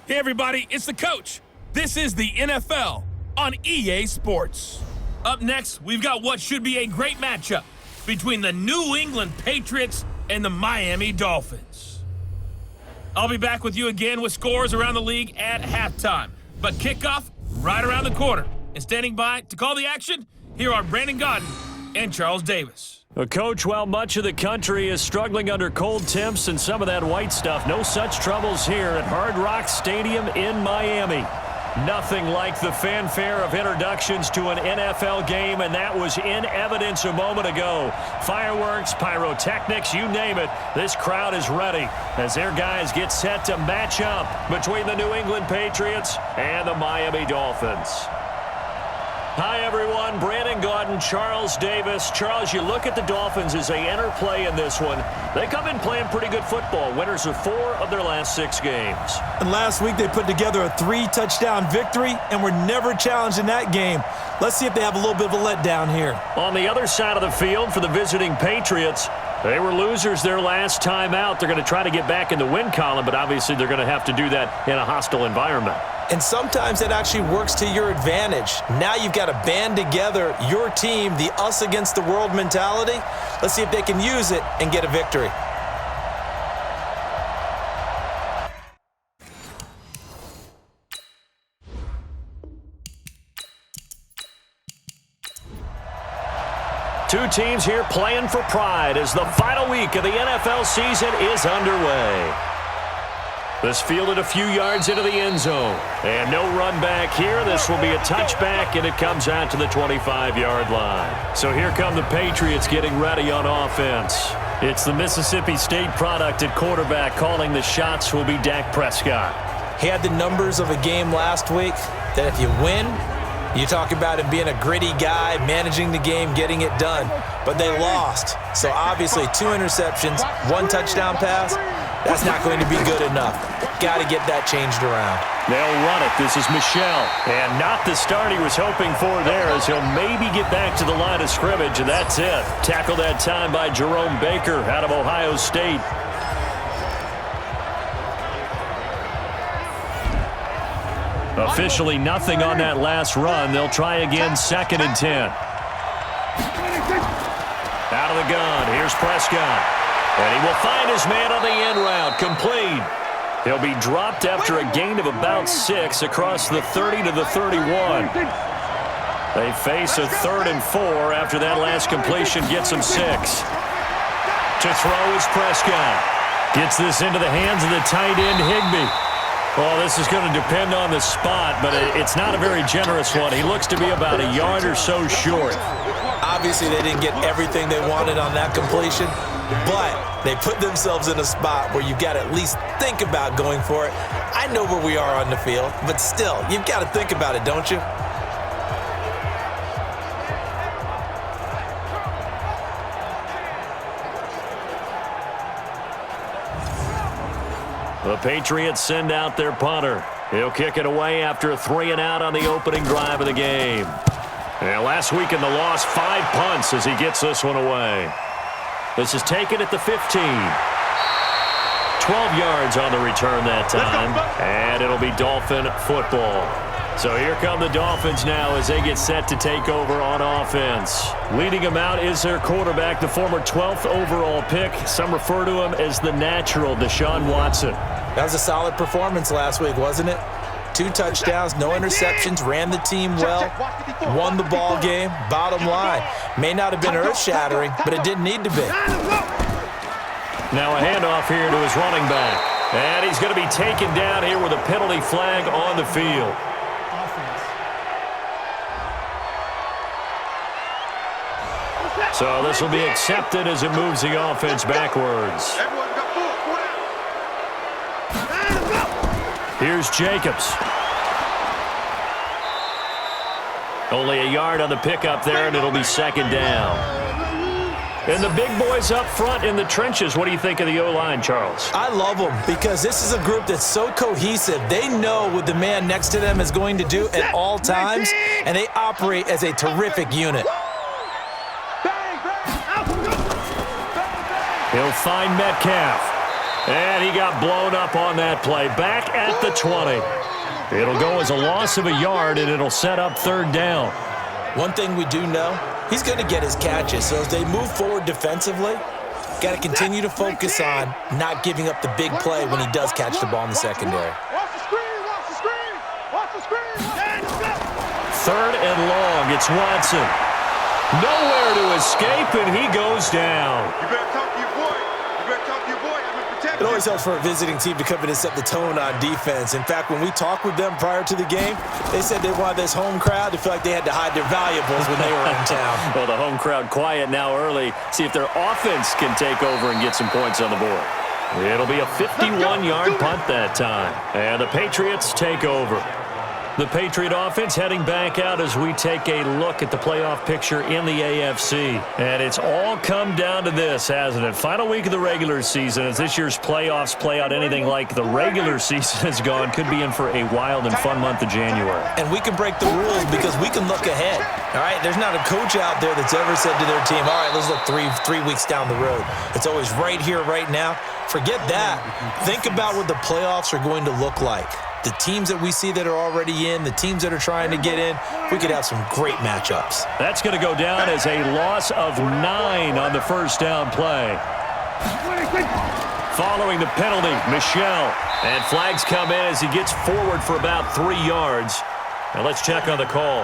Hey everybody, it's the coach. This is the NFL on EA Sports. Up next, we've got what should be a great matchup between the New England Patriots and the Miami Dolphins. I'll be back with you again with scores around the league at halftime, but kickoff right around the corner. And standing by to call the action, here are Brandon Godden and Charles Davis. Coach, while much of the country is struggling under cold temps and some of that white stuff, no such troubles here at Hard Rock Stadium in Miami. Nothing like the fanfare of introductions to an NFL game, and that was in evidence a moment ago. Fireworks, pyrotechnics, you name it, this crowd is ready as their guys get set to match up between the New England Patriots and the Miami Dolphins. Hi, everyone. Brandon Godden, Charles Davis. Charles, you look at the Dolphins as they enter play in this one. They come in playing pretty good football. Winners of 4 of their last 6 games. And last week they put together a 3-touchdown victory and were never challenged in that game. Let's see if they have a little bit of a letdown here. On the other side of the field for the visiting Patriots, they were losers their last time out. They're going to try to get back in the win column, but obviously they're going to have to do that in a hostile environment. And sometimes it actually works to your advantage. Now you've got to band together your team, the us against the world mentality. Let's see if they can use it and get a victory. Two teams here playing for pride as the final week of the NFL season is underway. This fielded a few yards into the end zone. And no run back here. This will be a touchback, and it comes out to the 25-yard line. So here come the Patriots getting ready on offense. It's the Mississippi State product at quarterback. Calling the shots will be Dak Prescott. He had the numbers of a game last week that if you win, you talk about him being a gritty guy, managing the game, getting it done. But they lost. So obviously 2 interceptions, 1 touchdown pass. That's not going to be good enough. Got to get that changed around. They'll run it. This is Michel. And not the start he was hoping for there, as he'll maybe get back to the line of scrimmage, and that's it. Tackled that time by Jerome Baker out of Ohio State. Officially nothing on that last run. They'll try again, 2nd and 10. Out of the gun. Here's Prescott. And he will find his man on the end route. Complete. He'll be dropped after a gain of about 6 across the 30 to the 31. They face a 3rd and 4 after that last completion gets them 6. To throw is Prescott. Gets this into the hands of the tight end, Higbee. Well, this is going to depend on the spot, but it's not a very generous one. He looks to be about a yard or so short. Obviously, they didn't get everything they wanted on that completion, but they put themselves in a spot where you've got to at least think about going for it. I know where we are on the field, but still, you've got to think about it, don't you? The Patriots send out their punter. He'll kick it away after a 3-and-out on the opening drive of the game. And last week in the loss, 5 punts as he gets this one away. This is taken at the 15. 12 yards on the return that time. And it'll be Dolphin football. So here come the Dolphins now as they get set to take over on offense. Leading them out is their quarterback, the former 12th overall pick. Some refer to him as the natural, Deshaun Watson. That was a solid performance last week, wasn't it? 2 touchdowns, no interceptions, ran the team well, won the ball game. Bottom line, may not have been earth-shattering, but it didn't need to be. Now a handoff here to his running back. And he's going to be taken down here with a penalty flag on the field. So this will be accepted as it moves the offense backwards. Here's Jacobs. Only a yard on the pickup there, and it'll be 2nd down. And the big boys up front in the trenches. What do you think of the O-line, Charles? I love them because this is a group that's so cohesive. They know what the man next to them is going to do at all times, and they operate as a terrific unit. He'll find Metcalf. And he got blown up on that play. Back at the 20. It'll go as a loss of a yard, and it'll set up third down. One thing we do know, he's going to get his catches. So as they move forward defensively, got to continue to focus on not giving up the big play when he does catch the ball in the secondary. Third and long. It's Watson. Nowhere to escape, and he goes down. You better talk to your boy. You better talk to your boy. I'm going to protect It always helps for a visiting team to come in and set the tone on defense. In fact, when we talked with them prior to the game, they said they wanted this home crowd to feel like they had to hide their valuables when they were in town. Well, the home crowd quiet now early. See if their offense can take over and get some points on the board. It'll be a 51-yard punt that time. And the Patriots take over. The Patriot offense heading back out as we take a look at the playoff picture in the AFC. And it's all come down to this, hasn't it? Final week of the regular season. As this year's playoffs play out anything like the regular season has gone, could be in for a wild and fun month of January. And we can break the rules because we can look ahead. All right, there's not a coach out there that's ever said to their team, all right, let's look three weeks down the road. It's always right here, right now. Forget that. Think about what the playoffs are going to look like. The teams that we see that are already in, the teams that are trying to get in, we could have some great matchups. That's going to go down as a loss of 9 on the first down play. Following the penalty, Michel. And flags come in as he gets forward for about 3 yards. Now let's check on the call.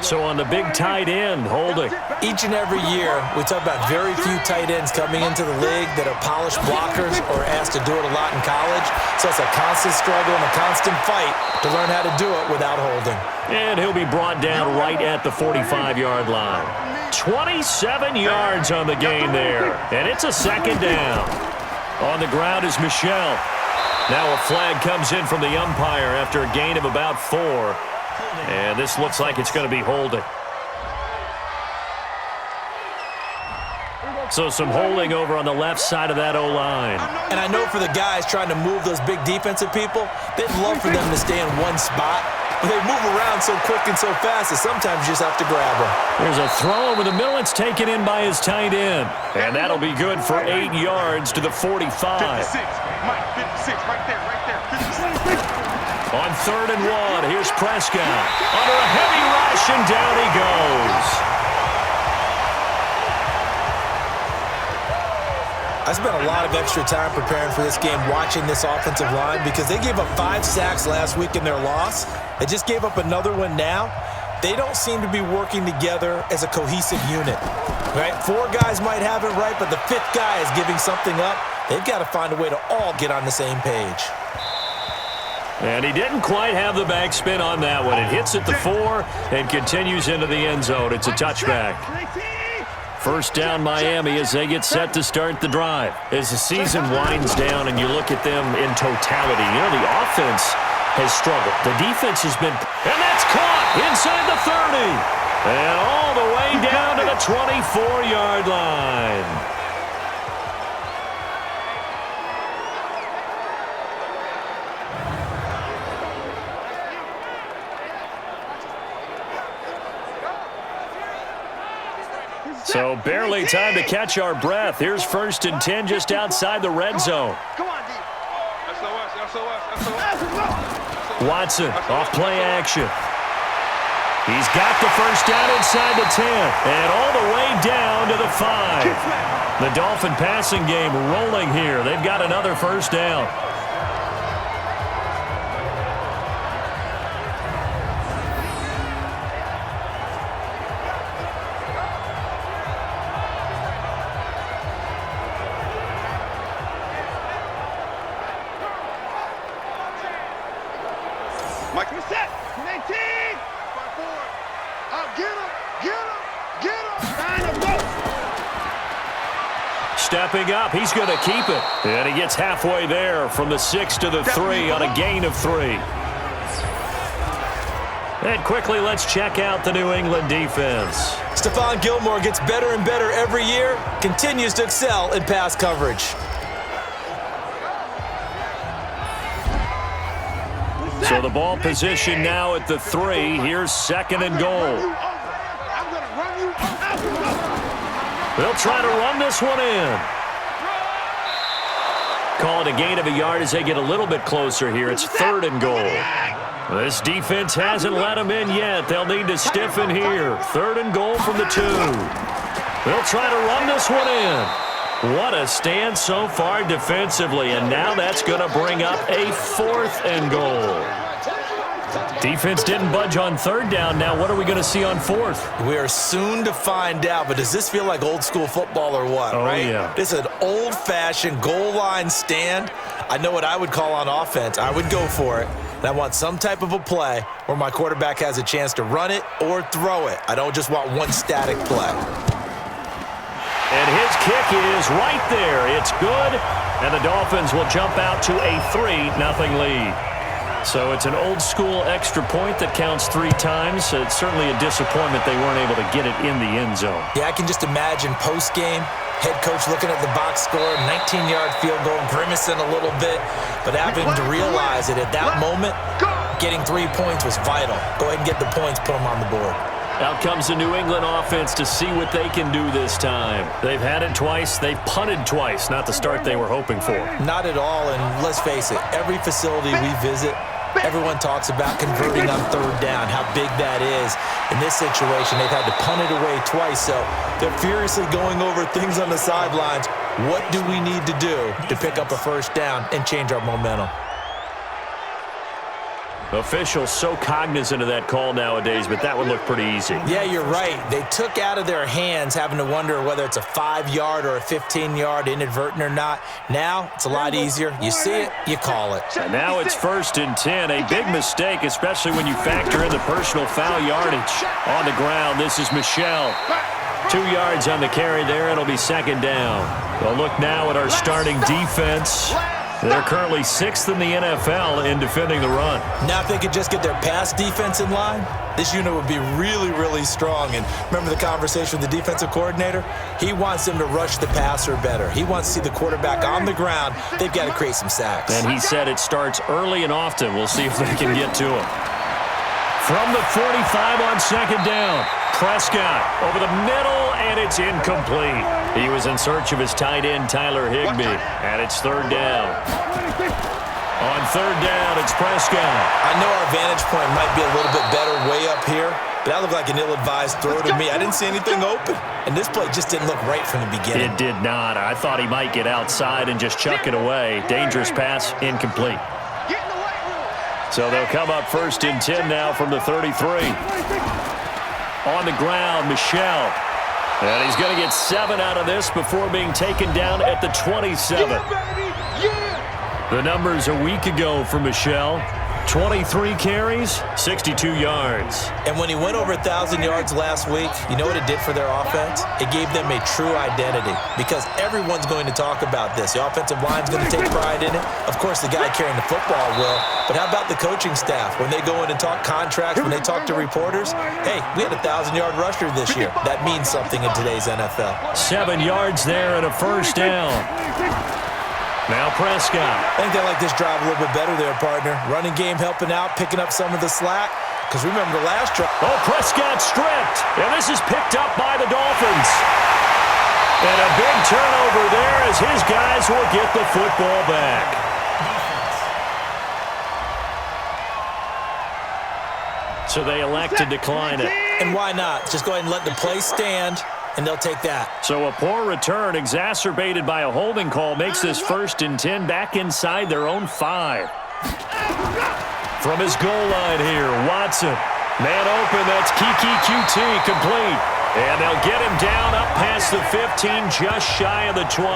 So on the big tight end, holding. Each and every year, we talk about very few tight ends coming into the league that are polished blockers or asked to do it a lot in college. So it's a constant struggle and a constant fight to learn how to do it without holding. And he'll be brought down right at the 45-yard line. 27 yards on the gain there. And it's a second down. On the ground is Michel. Now a flag comes in from the umpire after a gain of about 4. And this looks like it's going to be holding. So some holding over on the left side of that O-line. And I know for the guys trying to move those big defensive people, they'd love for them to stay in one spot. But they move around so quick and so fast that sometimes you just have to grab them. There's a throw over the middle. It's taken in by his tight end. And that'll be good for 8 yards to the 45. 56. Mike, 56, right there, right there. 56. On 3rd and 1, here's Prescott. Under a heavy rush, and down he goes. I spent a lot of extra time preparing for this game watching this offensive line because they gave up 5 sacks last week in their loss. They just gave up another one now. They don't seem to be working together as a cohesive unit. Right? 4 guys might have it right, but the 5th guy is giving something up. They've got to find a way to all get on the same page. And he didn't quite have the backspin on that one. It hits at the 4 and continues into the end zone. It's a touchback. First down Miami as they get set to start the drive. As the season winds down and you look at them in totality, you know, the offense has struggled. The defense has been, and that's caught inside the 30. And all the way down to the 24-yard line. So barely time to catch our breath. Here's 1st and 10 just outside the red zone. Watson off play action. He's got the first down inside the 10 and all the way down to the 5. The Dolphin passing game rolling here. They've got another first down. Mike, you're set. 19. 5-4. Out, get him. Get him. 9 of Stepping up, he's going to keep it. And he gets halfway there from the 6 to the 3 on a gain of 3. And quickly, let's check out the New England defense. Stephon Gilmore gets better and better every year, continues to excel in pass coverage. So the ball position now at the 3. Here's 2nd and goal. They'll try to run this one in. Call it a gain of a yard as they get a little bit closer here. It's 3rd and goal. This defense hasn't let them in yet. They'll need to stiffen here. 3rd and goal from the 2. They'll try to run this one in. What a stand so far defensively, and now that's going to bring up a 4th and goal. Defense didn't budge on 3rd down. Now what are we going to see on 4th? We are soon to find out, but does this feel like old school football or what, right? Yeah. This is an old-fashioned goal line stand. I know what I would call on offense. I would go for it. And I want some type of a play where my quarterback has a chance to run it or throw it. I don't just want one static play. And his kick is right there. It's good, and the Dolphins will jump out to a 3-0 lead. So it's an old-school extra point that counts 3 times. It's certainly a disappointment they weren't able to get it in the end zone. Yeah, I can just imagine post-game, head coach looking at the box score, 19-yard field goal, grimacing a little bit, but having to realize that at that moment, getting 3 points was vital. Go ahead and get the points, put them on the board. Out comes the New England offense to see what they can do this time. They've had it twice. They've punted twice. Not the start they were hoping for. Not at all, and let's face it, every facility we visit, everyone talks about converting on 3rd down, how big that is. In this situation, they've had to punt it away twice, so they're furiously going over things on the sidelines. What do we need to do to pick up a 1st down and change our momentum? Officials so cognizant of that call nowadays, but that would look pretty easy. Yeah, you're right. They took out of their hands having to wonder whether it's a 5-yard or a 15-yard inadvertent or not. Now, it's a lot easier. You see it, you call it. And now it's 1st and 10. A big mistake, especially when you factor in the personal foul yardage. On the ground, this is Michel. 2 yards on the carry there. It'll be 2nd down. We'll look now at our starting defense. They're currently 6th in the NFL in defending the run. Now, if they could just get their pass defense in line, this unit would be really, really strong. And remember the conversation with the defensive coordinator? He wants them to rush the passer better. He wants to see the quarterback on the ground. They've got to create some sacks. And he said it starts early and often. We'll see if they can get to him. From the 45 on 2nd down, Prescott over the middle, and it's incomplete. He was in search of his tight end, Tyler Higbee, and it's 3rd down. On 3rd down, it's Prescott. I know our vantage point might be a little bit better way up here, but that looked like an ill-advised throw to me. I didn't see anything open, and this play just didn't look right from the beginning. It did not. I thought he might get outside and just chuck it away. Dangerous pass, incomplete. So they'll come up 1st and 10 now from the 33. On the ground, Michel. And he's going to get 7 out of this before being taken down at the 27. The numbers a week ago for Michel. 23 carries, 62 yards. And when he went over 1,000 yards last week, you know what it did for their offense? It gave them a true identity because everyone's going to talk about this. The offensive line's going to take pride in it. Of course, the guy carrying the football will. But how about the coaching staff? When they go in and talk contracts, when they talk to reporters, hey, we had a 1,000-yard rusher this year. That means something in today's NFL. 7 yards there and a 1st down. Now Prescott. I think they like this drive a little bit better there, partner. Running game helping out, picking up some of the slack. Because remember the last drive. Oh, Prescott stripped. And this is picked up by the Dolphins. And a big turnover there as his guys will get the football back. So they elect to decline it. And why not? Just go ahead and let the play stand. And they'll take that. So a poor return exacerbated by a holding call makes this 1st and 10 back inside their own 5. From his goal line here, Watson. Man open, that's Kiki QT complete. And they'll get him down up past the 15, just shy of the 20.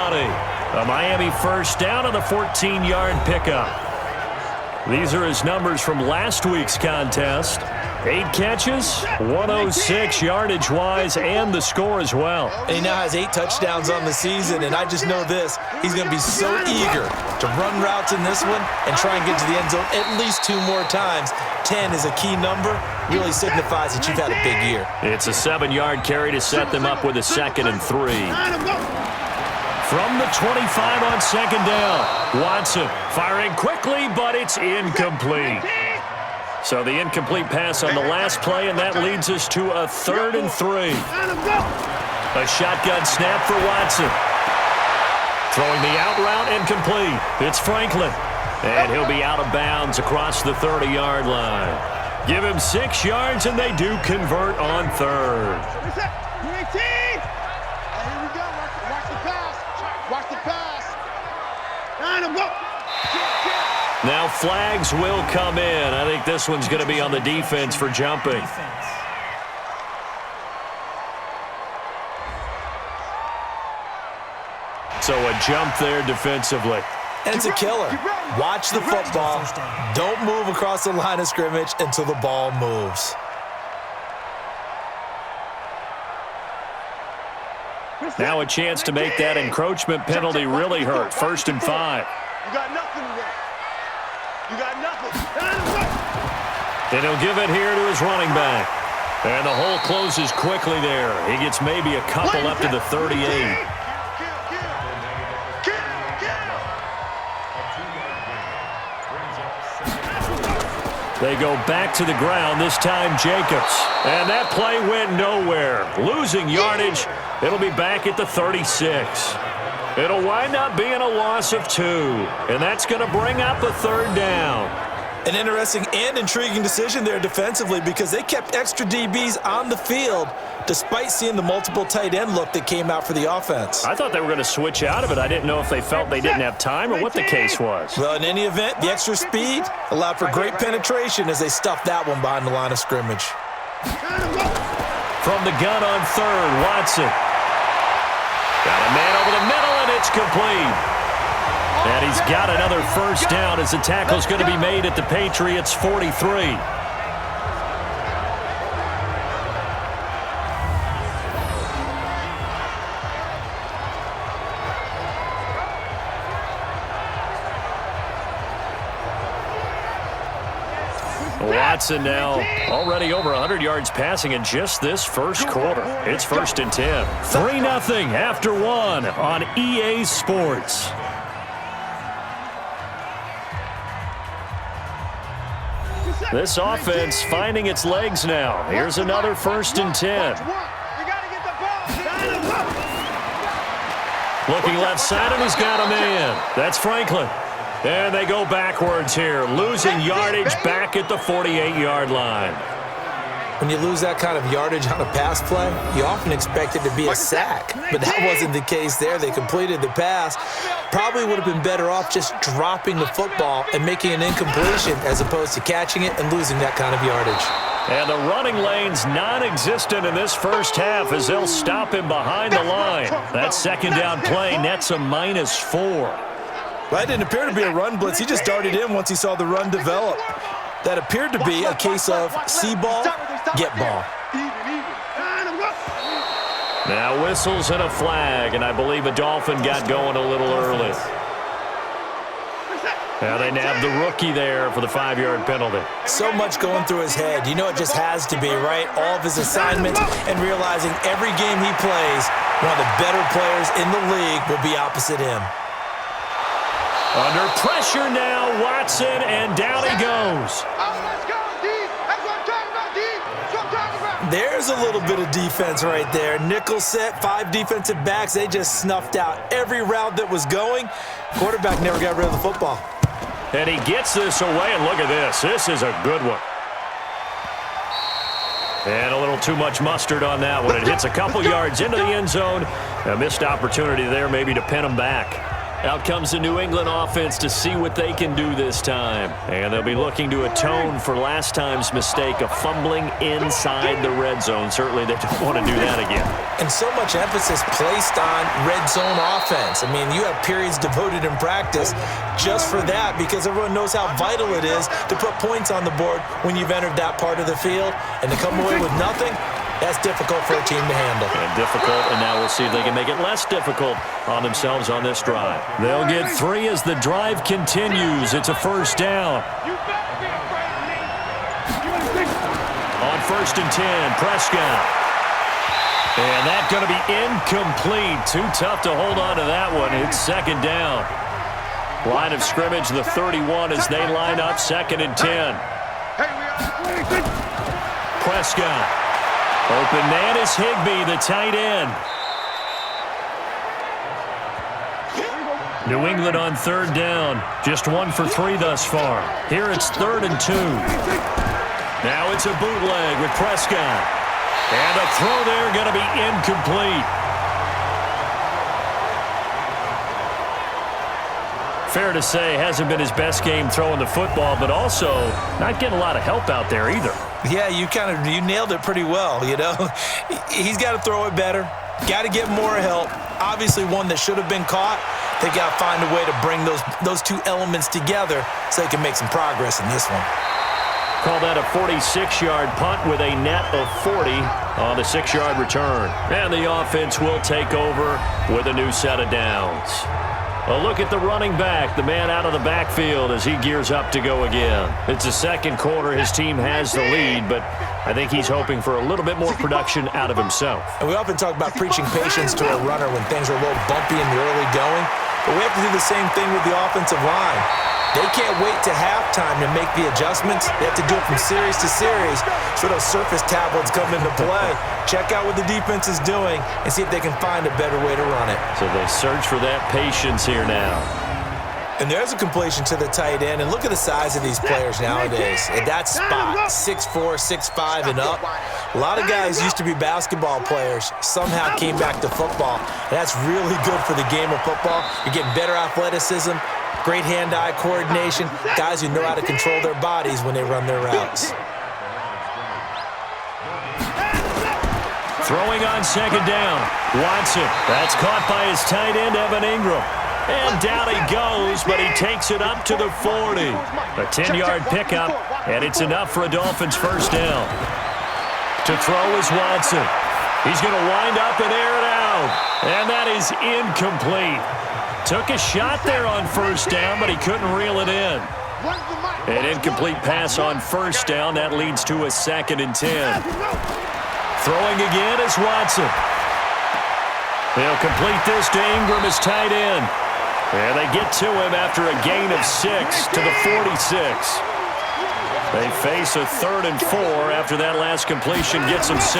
A Miami 1st down on the 14-yard pickup. These are his numbers from last week's contest. 8 catches, 106 yardage-wise, and the score as well. And he now has 8 touchdowns on the season, and I just know this. He's going to be so eager to run routes in this one and try and get to the end zone at least 2 more times. 10 is a key number, really signifies that you've had a big year. It's a 7-yard carry to set them up with a 2nd and 3. From the 25 on 2nd down, Watson firing quickly, but it's incomplete. So the incomplete pass on the last play, and that leads us to a 3rd and 3. A shotgun snap for Watson. Throwing the out route incomplete. It's Franklin. And he'll be out of bounds across the 30-yard line. Give him 6 yards, and they do convert on third. Here we go. Watch the pass. Watch the pass. Now flags will come in. I think this one's going to be on the defense for jumping. So a jump there defensively. And it's a killer. Watch the football. Don't move across the line of scrimmage until the ball moves. Now a chance to make that encroachment penalty really hurt. 1st and 5. You got nothing today. You got nothing. And he'll give it here to his running back. And the hole closes quickly there. He gets maybe a couple up to the 38. They go back to the ground, this time Jacobs. And that play went nowhere. Losing yardage, it'll be back at the 36. It'll wind up being a loss of 2. And that's going to bring up a 3rd down. An interesting and intriguing decision there defensively because they kept extra DBs on the field despite seeing the multiple tight end look that came out for the offense. I thought they were going to switch out of it. I didn't know if they felt they didn't have time or what the case was. Well, in any event, the extra speed allowed for great penetration as they stuffed that one behind the line of scrimmage. From the gun on 3rd, Watson. Got a man over the middle, and it's complete. And he's got another 1st down as the tackle's going to be made at the Patriots' 43. Watson now already over 100 yards passing in just this first quarter. It's 1st and 10. 3-0 after 1 on EA Sports. This offense finding its legs now. Here's another 1st and 10. Looking left side, and he's got a man. That's Franklin. And they go backwards here, losing yardage back at the 48-yard line. When you lose that kind of yardage on a pass play, you often expect it to be a sack. But that wasn't the case there. They completed the pass. Probably would have been better off just dropping the football and making an incompletion as opposed to catching it and losing that kind of yardage. And the running lane's non-existent in this first half as they'll stop him behind the line. That 2nd down play nets a -4. Well, that didn't appear to be a run blitz. He just darted in once he saw the run develop. That appeared to be a case of see ball, get ball. Now whistles and a flag, and I believe a Dolphin got going a little early. Now they nabbed the rookie there for the 5-yard penalty. So much going through his head. You know it just has to be, right? All of his assignments and realizing every game he plays, one of the better players in the league will be opposite him. Under pressure now, Watson, and down he goes. There's a little bit of defense right there. Nickel set, 5 defensive backs. They just snuffed out every route that was going. Quarterback never got rid of the football. And he gets this away, and look at this. This is a good one. And a little too much mustard on that one. It hits a couple yards into the end zone. A missed opportunity there maybe to pin him back. Out comes the New England offense to see what they can do this time. And they'll be looking to atone for last time's mistake of fumbling inside the red zone. Certainly they don't want to do that again. And so much emphasis placed on red zone offense. I mean, you have periods devoted in practice just for that because everyone knows how vital it is to put points on the board when you've entered that part of the field. And to come away with nothing, that's difficult for a team to handle. And difficult, and now we'll see if they can make it less difficult on themselves on this drive. They'll get 3 as the drive continues. It's a 1st down. On 1st and 10, Prescott. And that's going to be incomplete. Too tough to hold on to that one. It's 2nd down. Line of scrimmage, the 31 as they line up 2nd and 10. Prescott. Open man is Higbee, the tight end. New England on third down. Just 1 for 3 thus far. Here it's 3rd and 2. Now it's a bootleg with Prescott. And a throw there going to be incomplete. Fair to say, hasn't been his best game throwing the football, but also not getting a lot of help out there either. Yeah, you nailed it pretty well, you know. He's got to throw it better. Got to get more help. Obviously one that should have been caught. They got to find a way to bring those two elements together so they can make some progress in this one. Call that a 46-yard punt with a net of 40 on the 6-yard return. And the offense will take over with a new set of downs. A look at the running back, the man out of the backfield as he gears up to go again. It's the second quarter. His team has the lead, but I think he's hoping for a little bit more production out of himself. And we often talk about preaching patience to a runner when things are a little bumpy in the early going, but we have to do the same thing with the offensive line. They can't wait to halftime to make the adjustments. They have to do it from series to series so those surface tablets come into play. Check out what the defense is doing and see if they can find a better way to run it. So they search for that patience here now. And there's a completion to the tight end. And look at the size of these players nowadays. At that spot, 6'4", 6'5", and up. A lot of guys used to be basketball players, somehow came back to football. And that's really good for the game of football. You're getting better athleticism, great hand-eye coordination, guys who know how to control their bodies when they run their routes. Throwing on second down. Watson. That's caught by his tight end, Evan Ingram. And down he goes, but he takes it up to the 40. A 10-yard pickup, and it's enough for a Dolphins first down. To throw is Watson. He's going to wind up and air it out. And that is incomplete. Took a shot there on first down, but he couldn't reel it in. An incomplete pass on first down. That leads to a 2nd and 10. Throwing again is Watson. They'll complete this to Ingram as tight end. And they get to him after a gain of 6 to the 46. They face a 3rd and 4 after that last completion gets them 6.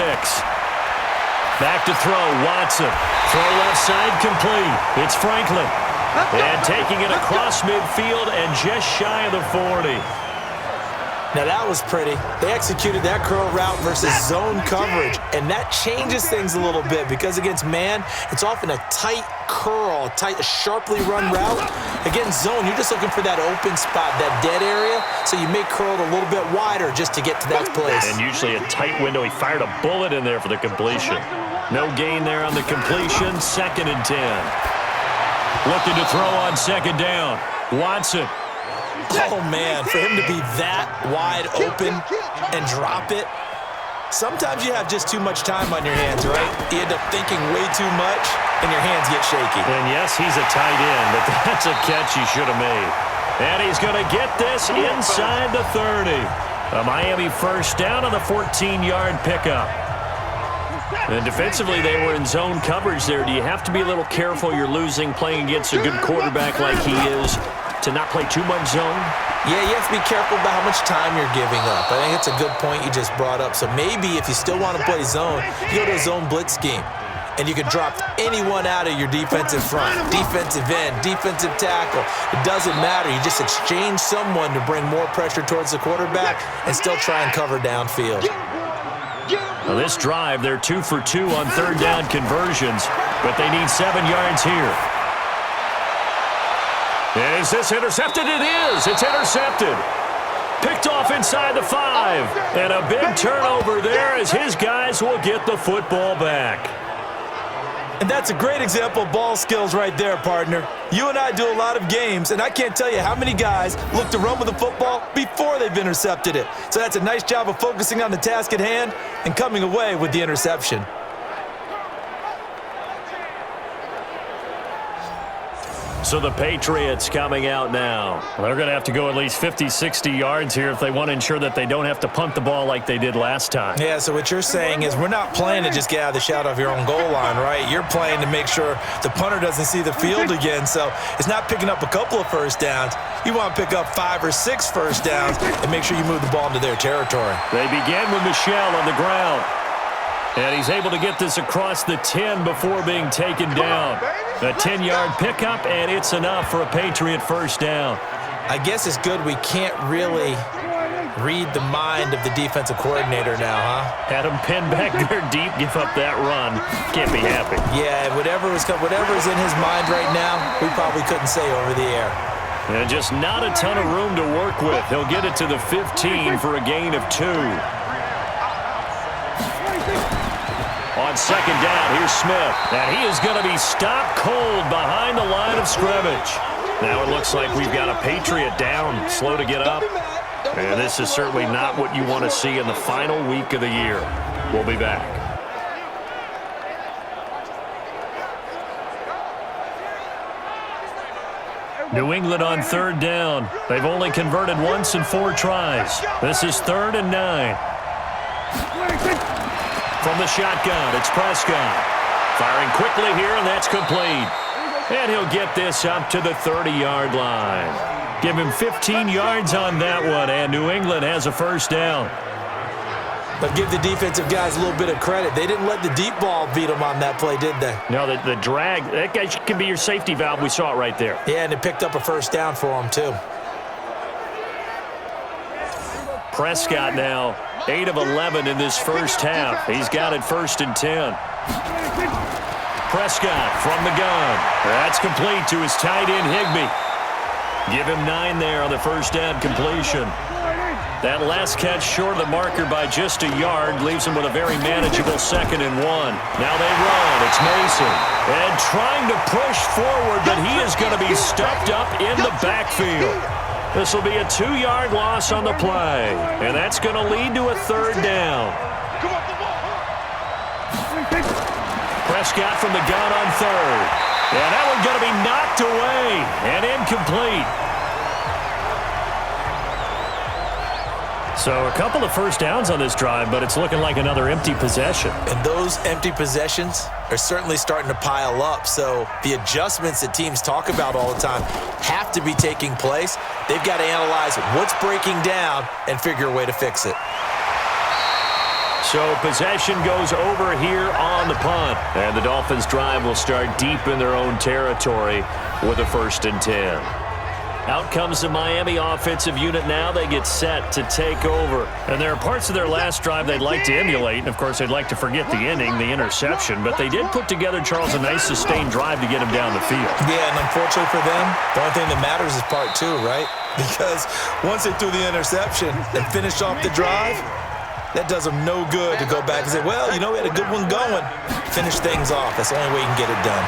Back to throw, Watson. Throw left side complete. It's Franklin. And taking it across midfield and just shy of the 40. Now that was pretty. They executed that curl route versus zone coverage, and that changes things a little bit because against man, it's often a tight curl, a sharply run route. Against zone, you're just looking for that open spot, that dead area, so you may curl it a little bit wider just to get to that place. And usually a tight window. He fired a bullet in there for the completion. No gain there on the completion. 2nd and 10. Looking to throw on second down. Watson. Oh, man, for him to be that wide open and drop it. Sometimes you have just too much time on your hands, right? You end up thinking way too much, and your hands get shaky. And yes, he's a tight end, but that's a catch he should have made. And he's going to get this inside the 30. A Miami first down on the 14-yard pickup. And defensively, they were in zone coverage there. Do you have to be a little careful? You're losing playing against a good quarterback like he is to not play too much zone? Yeah, you have to be careful about how much time you're giving up. I think it's a good point you just brought up. So maybe if you still want to play zone, you go to a zone blitz scheme. And you can drop anyone out of your defensive front, defensive end, defensive tackle. It doesn't matter. You just exchange someone to bring more pressure towards the quarterback and still try and cover downfield. Well, this drive, they're 2 for 2 on third down conversions, but they need 7 yards here. Is this intercepted? It is. It's intercepted. Picked off inside the 5. And a big turnover there as his guys will get the football back. And that's a great example of ball skills right there, partner. You and I do a lot of games, and I can't tell you how many guys look to run with the football before they've intercepted it. So that's a nice job of focusing on the task at hand and coming away with the interception. So the Patriots coming out now. They're going to have to go at least 50, 60 yards here if they want to ensure that they don't have to punt the ball like they did last time. Yeah, so what you're saying is we're not playing to just get out of the shadow of your own goal line, right? You're playing to make sure the punter doesn't see the field again. So it's not picking up a couple of first downs. You want to pick up 5 or 6 first downs and make sure you move the ball into their territory. They begin with Michel on the ground. And he's able to get this across the 10 before being taken down. A 10-yard pickup, and it's enough for a Patriot first down. I guess it's good we can't really read the mind of the defensive coordinator now, huh? Had him pinned back there deep, give up that run. Can't be happy. Yeah, whatever's in his mind right now, we probably couldn't say over the air. And just not a ton of room to work with. He'll get it to the 15 for a gain of 2. On second down, here's Smith. And he is going to be stopped cold behind the line of scrimmage. Now it looks like we've got a Patriot down, slow to get up. And this is certainly not what you want to see in the final week of the year. We'll be back. New England on third down. They've only converted once in 4 tries. This is 3rd and 9. From the shotgun, it's Prescott. Firing quickly here, and that's complete. And he'll get this up to the 30-yard line. Give him 15 yards on that one, and New England has a first down. But give the defensive guys a little bit of credit. They didn't let the deep ball beat them on that play, did they? No, the drag, that guy can be your safety valve. We saw it right there. Yeah, and it picked up a first down for them, too. Prescott now, 8 of 11 in this first half. He's got it 1st and 10. Prescott from the gun. That's complete to his tight end, Higbee. Give him 9 there on the first down completion. That last catch short of the marker by just a yard leaves him with a very manageable 2nd and 1. Now they run. It's Mason. And trying to push forward, but he is going to be stuffed up in the backfield. This will be a 2-yard loss on the play. And that's going to lead to a 3rd down. Prescott from the gun on 3rd. And that one's going to be knocked away and incomplete. So a couple of first downs on this drive, but it's looking like another empty possession. And those empty possessions are certainly starting to pile up. So the adjustments that teams talk about all the time have to be taking place. They've got to analyze what's breaking down and figure a way to fix it. So possession goes over here on the punt. And the Dolphins drive will start deep in their own territory with a 1st and 10. Out comes the Miami offensive unit now. They get set to take over. And there are parts of their last drive they'd like to emulate. And, of course, they'd like to forget the ending, the interception. But they did put together, Charles, a nice sustained drive to get him down the field. Yeah, and unfortunately for them, the only thing that matters is part 2, right? Because once they threw the interception and finished off the drive, that does them no good to go back and say, well, you know, we had a good one going. Finish things off. That's the only way you can get it done.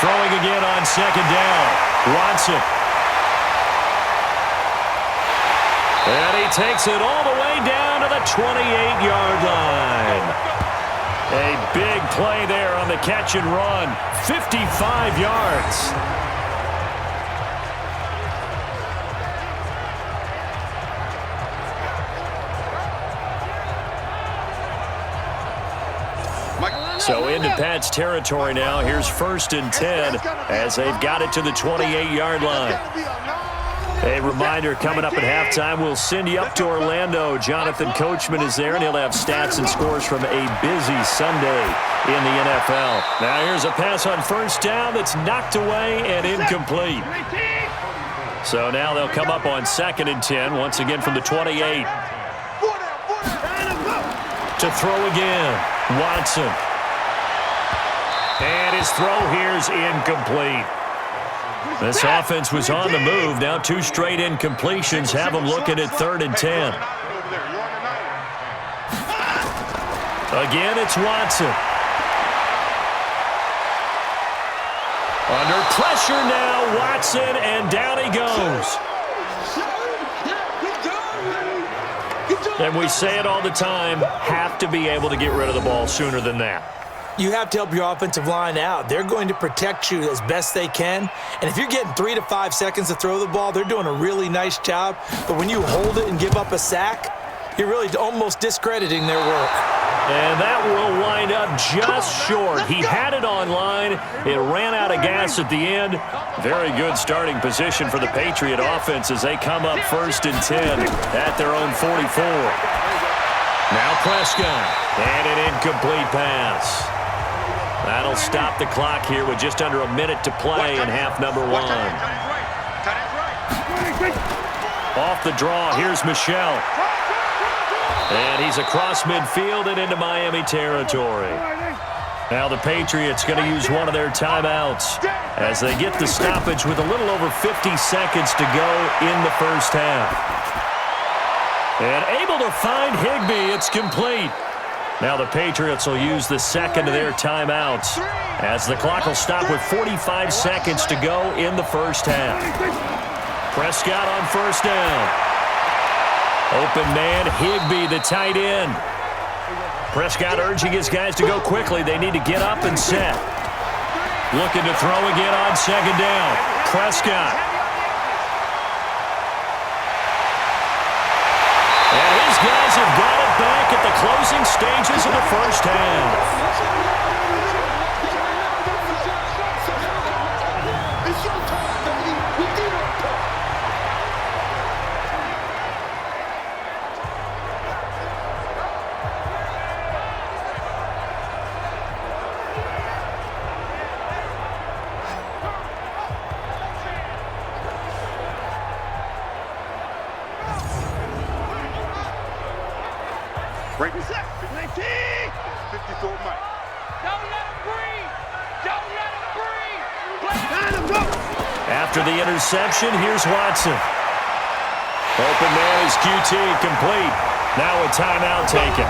Throwing again on second down. Watson. And he takes it all the way down to the 28-yard line. A big play there on the catch and run. 55 yards. So into Pat's territory now. Here's 1st and 10 as they've got it to the 28-yard line. A reminder, coming up at halftime, we'll send you up to Orlando. Jonathan Coachman is there, and he'll have stats and scores from a busy Sunday in the NFL. Now here's a pass on 1st down that's knocked away and incomplete. So now they'll come up on 2nd and 10, once again from the 28. To throw again, Watson. And his throw here's incomplete. This offense was on the move. Now 2 straight incompletions have them looking at 3rd and 10. Again, it's Watson. Under pressure now, Watson, and down he goes. And we say it all the time, have to be able to get rid of the ball sooner than that. You have to help your offensive line out. They're going to protect you as best they can. And if you're getting 3 to 5 seconds to throw the ball, they're doing a really nice job. But when you hold it and give up a sack, you're really almost discrediting their work. And that will wind up just short. He had it on line. It ran out of gas at the end. Very good starting position for the Patriot offense as they come up 1st and 10 at their own 44. Now Prescott. And an incomplete pass. That'll stop the clock here with just under a minute to play in half number one. Off the draw, here's Michel. And he's across midfield and into Miami territory. Now the Patriots going to use one of their timeouts as they get the stoppage with a little over 50 seconds to go in the first half. And able to find Higbee. It's complete. Now the Patriots will use the second of their timeouts as the clock will stop with 45 seconds to go in the first half. Prescott on first down. Open man, Higbee, the tight end. Prescott urging his guys to go quickly. They need to get up and set. Looking to throw again on second down. Prescott. And his guys have got it back at the closing stages of the first half. Break it up. 19. 54 Mike. Don't let him breathe. Don't let him breathe. After the interception, here's Watson. Open man is QT, complete. Now a timeout taken.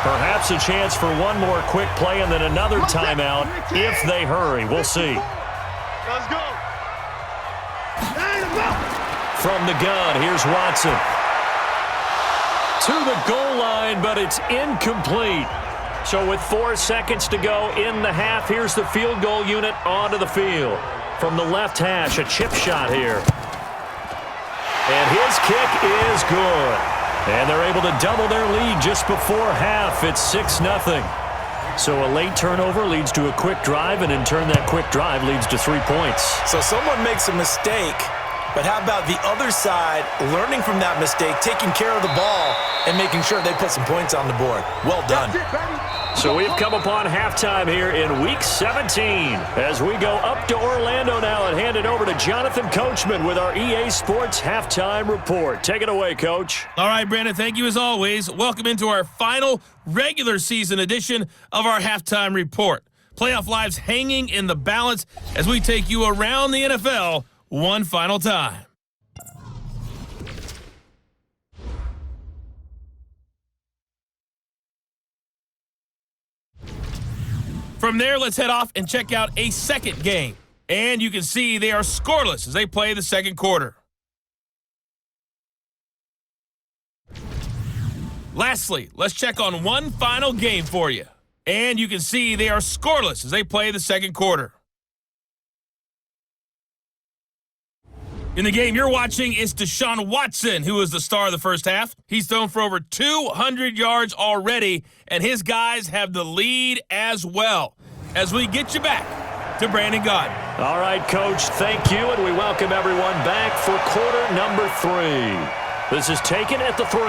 Perhaps a chance for one more quick play and then another timeout if they hurry. We'll see. Let's go. From the gun, here's Watson. To the goal line, but it's incomplete. So with 4 seconds to go in the half, here's the field goal unit onto the field. From the left hash, a chip shot here. And his kick is good. And they're able to double their lead just before half. It's 6-0. So a late turnover leads to a quick drive, and in turn that quick drive leads to 3 points. So someone makes a mistake, but how about the other side learning from that mistake, taking care of the ball, and making sure they put some points on the board? Well done. So we've come upon halftime here in Week 17 as we go up to Orlando now and hand it over to Jonathan Coachman with our EA Sports Halftime Report. Take it away, Coach. All right, Brandon, thank you as always. Welcome into our final regular season edition of our Halftime Report. Playoff lives hanging in the balance as we take you around the NFL one final time. From there, let's head off and check out a second game. And you can see they are scoreless as they play the second quarter. Lastly, let's check on one final game for you. And you can see they are scoreless as they play the second quarter. In the game you're watching is Deshaun Watson, who is the star of the first half. He's thrown for over 200 yards already, and his guys have the lead as well. As we get you back to Brandon Gaudin. All right, Coach, thank you, and we welcome everyone back for quarter number 3. This is taken at the 3.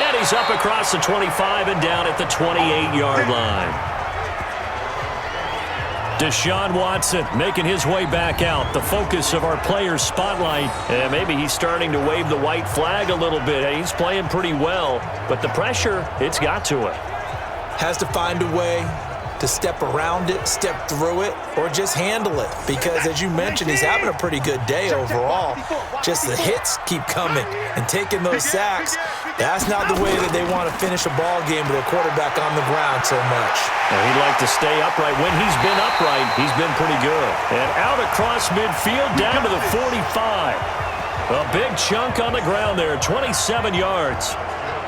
And he's up across the 25 and down at the 28-yard line. Deshaun Watson making his way back out, the focus of our players' spotlight. And maybe he's starting to wave the white flag a little bit. He's playing pretty well, but the pressure, it's got to it. Has to find a way to step around it, step through it, or just handle it. Because as you mentioned, he's having a pretty good day overall. Just the hits keep coming and taking those sacks. That's not the way that they want to finish a ball game with a quarterback on the ground so much. And he'd like to stay upright. When he's been upright, he's been pretty good. And out across midfield, down to the 45. A big chunk on the ground there, 27 yards.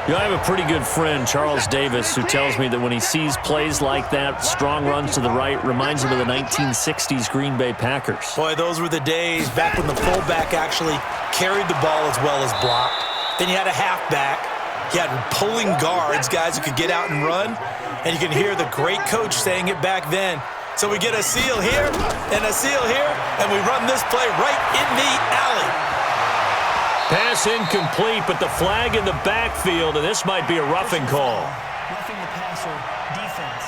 You know, I have a pretty good friend, Charles Davis, who tells me that when he sees plays like that, strong runs to the right, reminds him of the 1960s Green Bay Packers. Boy, those were the days back when the fullback actually carried the ball as well as blocked. Then you had a halfback. You had pulling guards, guys who could get out and run. And you can hear the great coach saying it back then. So we get a seal here and a seal here, and we run this play right in the alley. Pass incomplete, but the flag in the backfield, and this might be a roughing call. Roughing the passer, defense.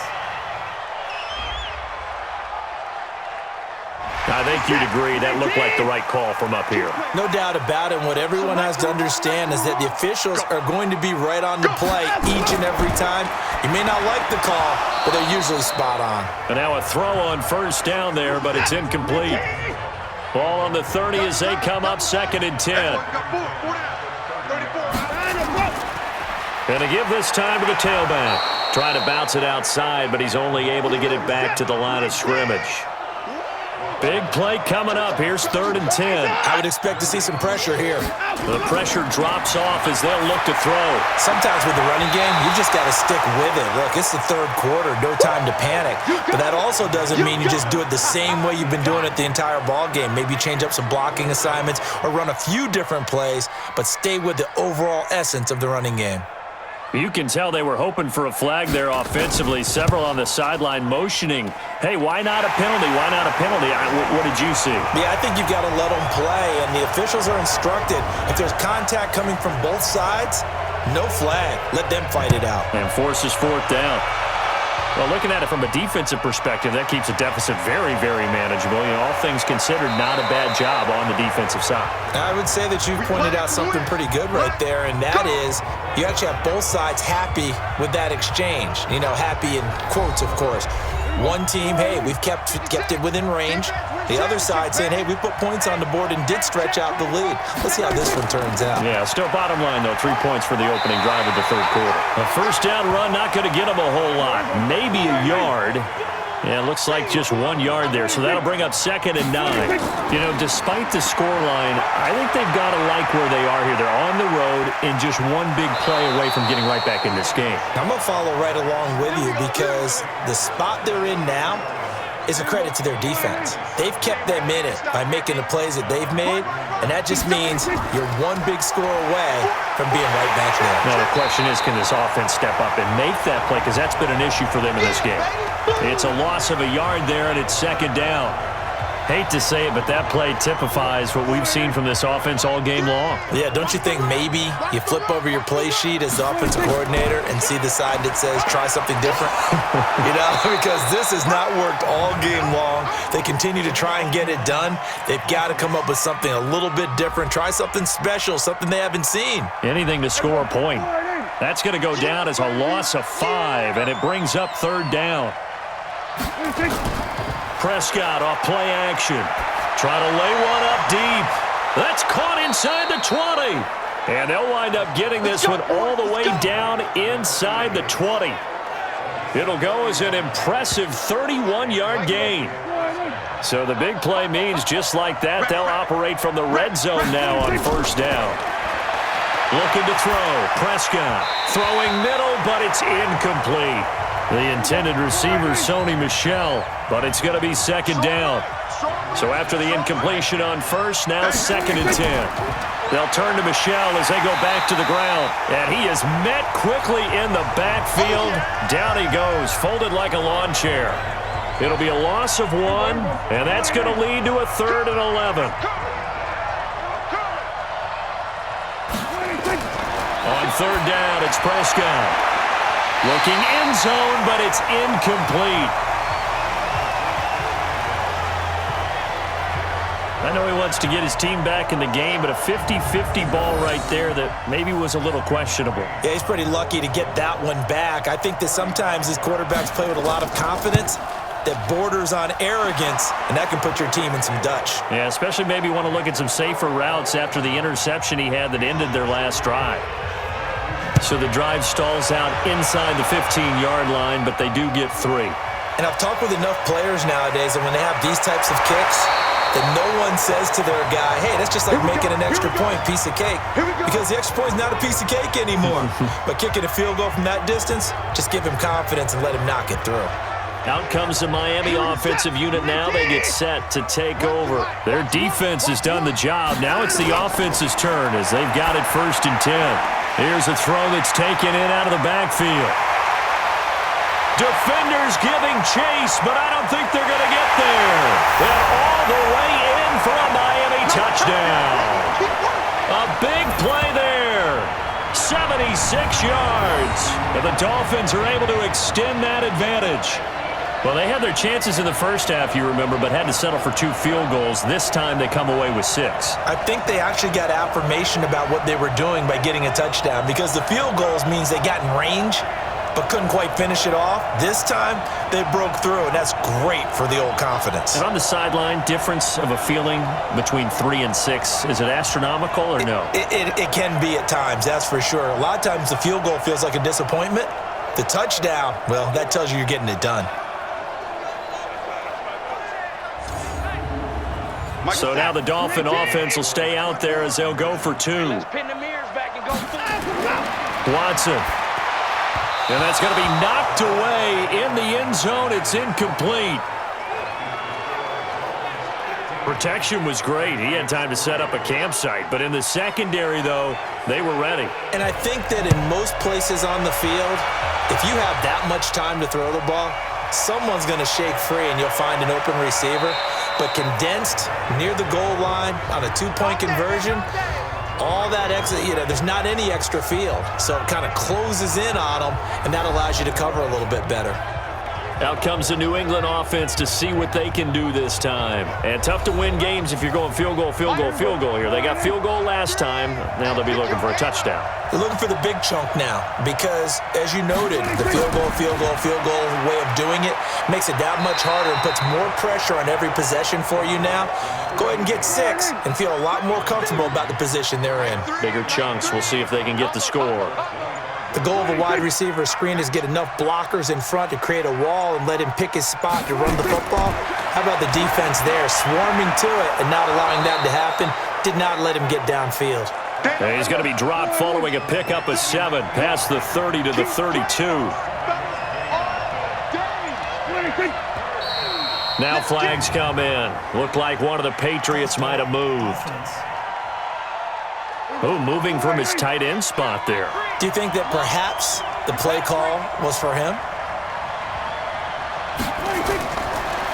I think you'd agree that looked like the right call from up here. No doubt about it. What everyone has to understand is that the officials are going to be right on the play each and every time. You may not like the call, but they're usually spot on. And now a throw on first down there, but it's incomplete. Ball on the 30 as they come up 2nd and 10. Gonna give this time to the tailback. Trying to bounce it outside, but he's only able to get it back to the line of scrimmage. Big play coming up. Here's 3rd and 10. I would expect to see some pressure here. The pressure drops off as they'll look to throw. Sometimes with the running game, you just got to stick with it. Look, it's the 3rd quarter. No time to panic. But that also doesn't mean you just do it the same way you've been doing it the entire ball game. Maybe change up some blocking assignments or run a few different plays, but stay with the overall essence of the running game. You can tell they were hoping for a flag there offensively. Several on the sideline motioning. Hey, why not a penalty? Why not a penalty? What did you see? Yeah, I think you've got to let them play, and the officials are instructed. If there's contact coming from both sides, no flag. Let them fight it out. And forces 4th down. Well, looking at it from a defensive perspective, that keeps a deficit very, very manageable. You know, all things considered, not a bad job on the defensive side. I would say that you've pointed out something pretty good right there, and that is you actually have both sides happy with that exchange. You know, happy in quotes, of course. One team, hey, we've kept it within range. The other side saying, hey, we put points on the board and did stretch out the lead. Let's see how this one turns out. Yeah, still bottom line, though, 3 points for the opening drive of the 3rd quarter. A first down run, not going to get them a whole lot. Maybe a yard. Yeah, it looks like just 1 yard there, so that'll bring up 2nd and 9. You know, despite the scoreline, I think they've got to like where they are here. They're on the road and just one big play away from getting right back in this game. I'm going to follow right along with you because the spot they're in now is a credit to their defense. They've kept them in it by making the plays that they've made, and that just means you're one big score away from being right back there. Now, the question is, can this offense step up and make that play? Because that's been an issue for them in this game. It's a loss of a yard there, and it's 2nd down. Hate to say it, but that play typifies what we've seen from this offense all game long. Yeah, don't you think maybe you flip over your play sheet as the offensive coordinator and see the side that says try something different? You know, because this has not worked all game long. They continue to try and get it done. They've got to come up with something a little bit different. Try something special, something they haven't seen. Anything to score a point. That's going to go down as a loss of 5, and it brings up 3rd down. Prescott off play action. Try to lay one up deep. That's caught inside the 20. And they'll wind up getting this one all the way down inside the 20. It'll go as an impressive 31-yard gain. So the big play means just like that, they'll operate from the red zone now on 1st down. Looking to throw. Prescott throwing middle, but it's incomplete. The intended receiver, Sony Michel, but it's going to be 2nd down. So after the incompletion on 1st, now 2nd and 10. They'll turn to Michel as they go back to the ground. And he is met quickly in the backfield. Down he goes, folded like a lawn chair. It'll be a loss of 1, and that's going to lead to a 3rd and 11. On 3rd down, it's Prescott. Looking end zone, but it's incomplete. I know he wants to get his team back in the game, but a 50-50 ball right there that maybe was a little questionable. Yeah, he's pretty lucky to get that one back. I think that sometimes these quarterbacks play with a lot of confidence that borders on arrogance, and that can put your team in some Dutch. Yeah, especially maybe want to look at some safer routes after the interception he had that ended their last drive. So the drive stalls out inside the 15-yard line, but they do get 3. And I've talked with enough players nowadays that when they have these types of kicks, that no one says to their guy, hey, that's just like making an extra point, piece of cake. Because the extra point is not a piece of cake anymore. But kicking a field goal from that distance, just give him confidence and let him knock it through. Out comes the Miami offensive unit now. They get set to take over. Their defense has done the job. Now it's the offense's turn as they've got it 1st and 10. Here's a throw that's taken in out of the backfield. Defenders giving chase, but I don't think they're going to get there. And all the way in for a Miami touchdown. A big play there. 76 yards. And the Dolphins are able to extend that advantage. Well, they had their chances in the first half, you remember, but had to settle for 2 field goals. This time they come away with 6. I think they actually got affirmation about what they were doing by getting a touchdown, because the field goals means they got in range but couldn't quite finish it off. This time, they broke through, and that's great for the old confidence. And on the sideline, difference of a feeling between 3 and 6, is it astronomical or no? It can be at times, that's for sure. A lot of times the field goal feels like a disappointment. The touchdown, well, that tells you you're getting it done. So now the Dolphin offense will stay out there as they'll go for 2. Watson. And that's going to be knocked away in the end zone. It's incomplete. Protection was great. He had time to set up a campsite. But in the secondary, though, they were ready. And I think that in most places on the field, if you have that much time to throw the ball, someone's going to shake free and you'll find an open receiver. But condensed near the goal line on a 2-point conversion, all that extra, there's not any extra field. So it kind of closes in on them, and that allows you to cover a little bit better. Out comes the New England offense to see what they can do this time. And tough to win games if you're going field goal, field goal, field goal here. They got field goal last time. Now they'll be looking for a touchdown. They're looking for the big chunk now because, as you noted, the field goal way of doing it makes it that much harder and puts more pressure on every possession for you now. Go ahead and get 6 and feel a lot more comfortable about the position they're in. Bigger chunks. We'll see if they can get the score. The goal of a wide receiver screen is get enough blockers in front to create a wall and let him pick his spot to run the football. How about the defense there, swarming to it and not allowing that to happen? Did not let him get downfield. And he's going to be dropped following a pickup of 7 past the 30 to the 32. Now flags come in. Looked like one of the Patriots might have moved. Oh, moving from his tight end spot there. Do you think that perhaps the play call was for him?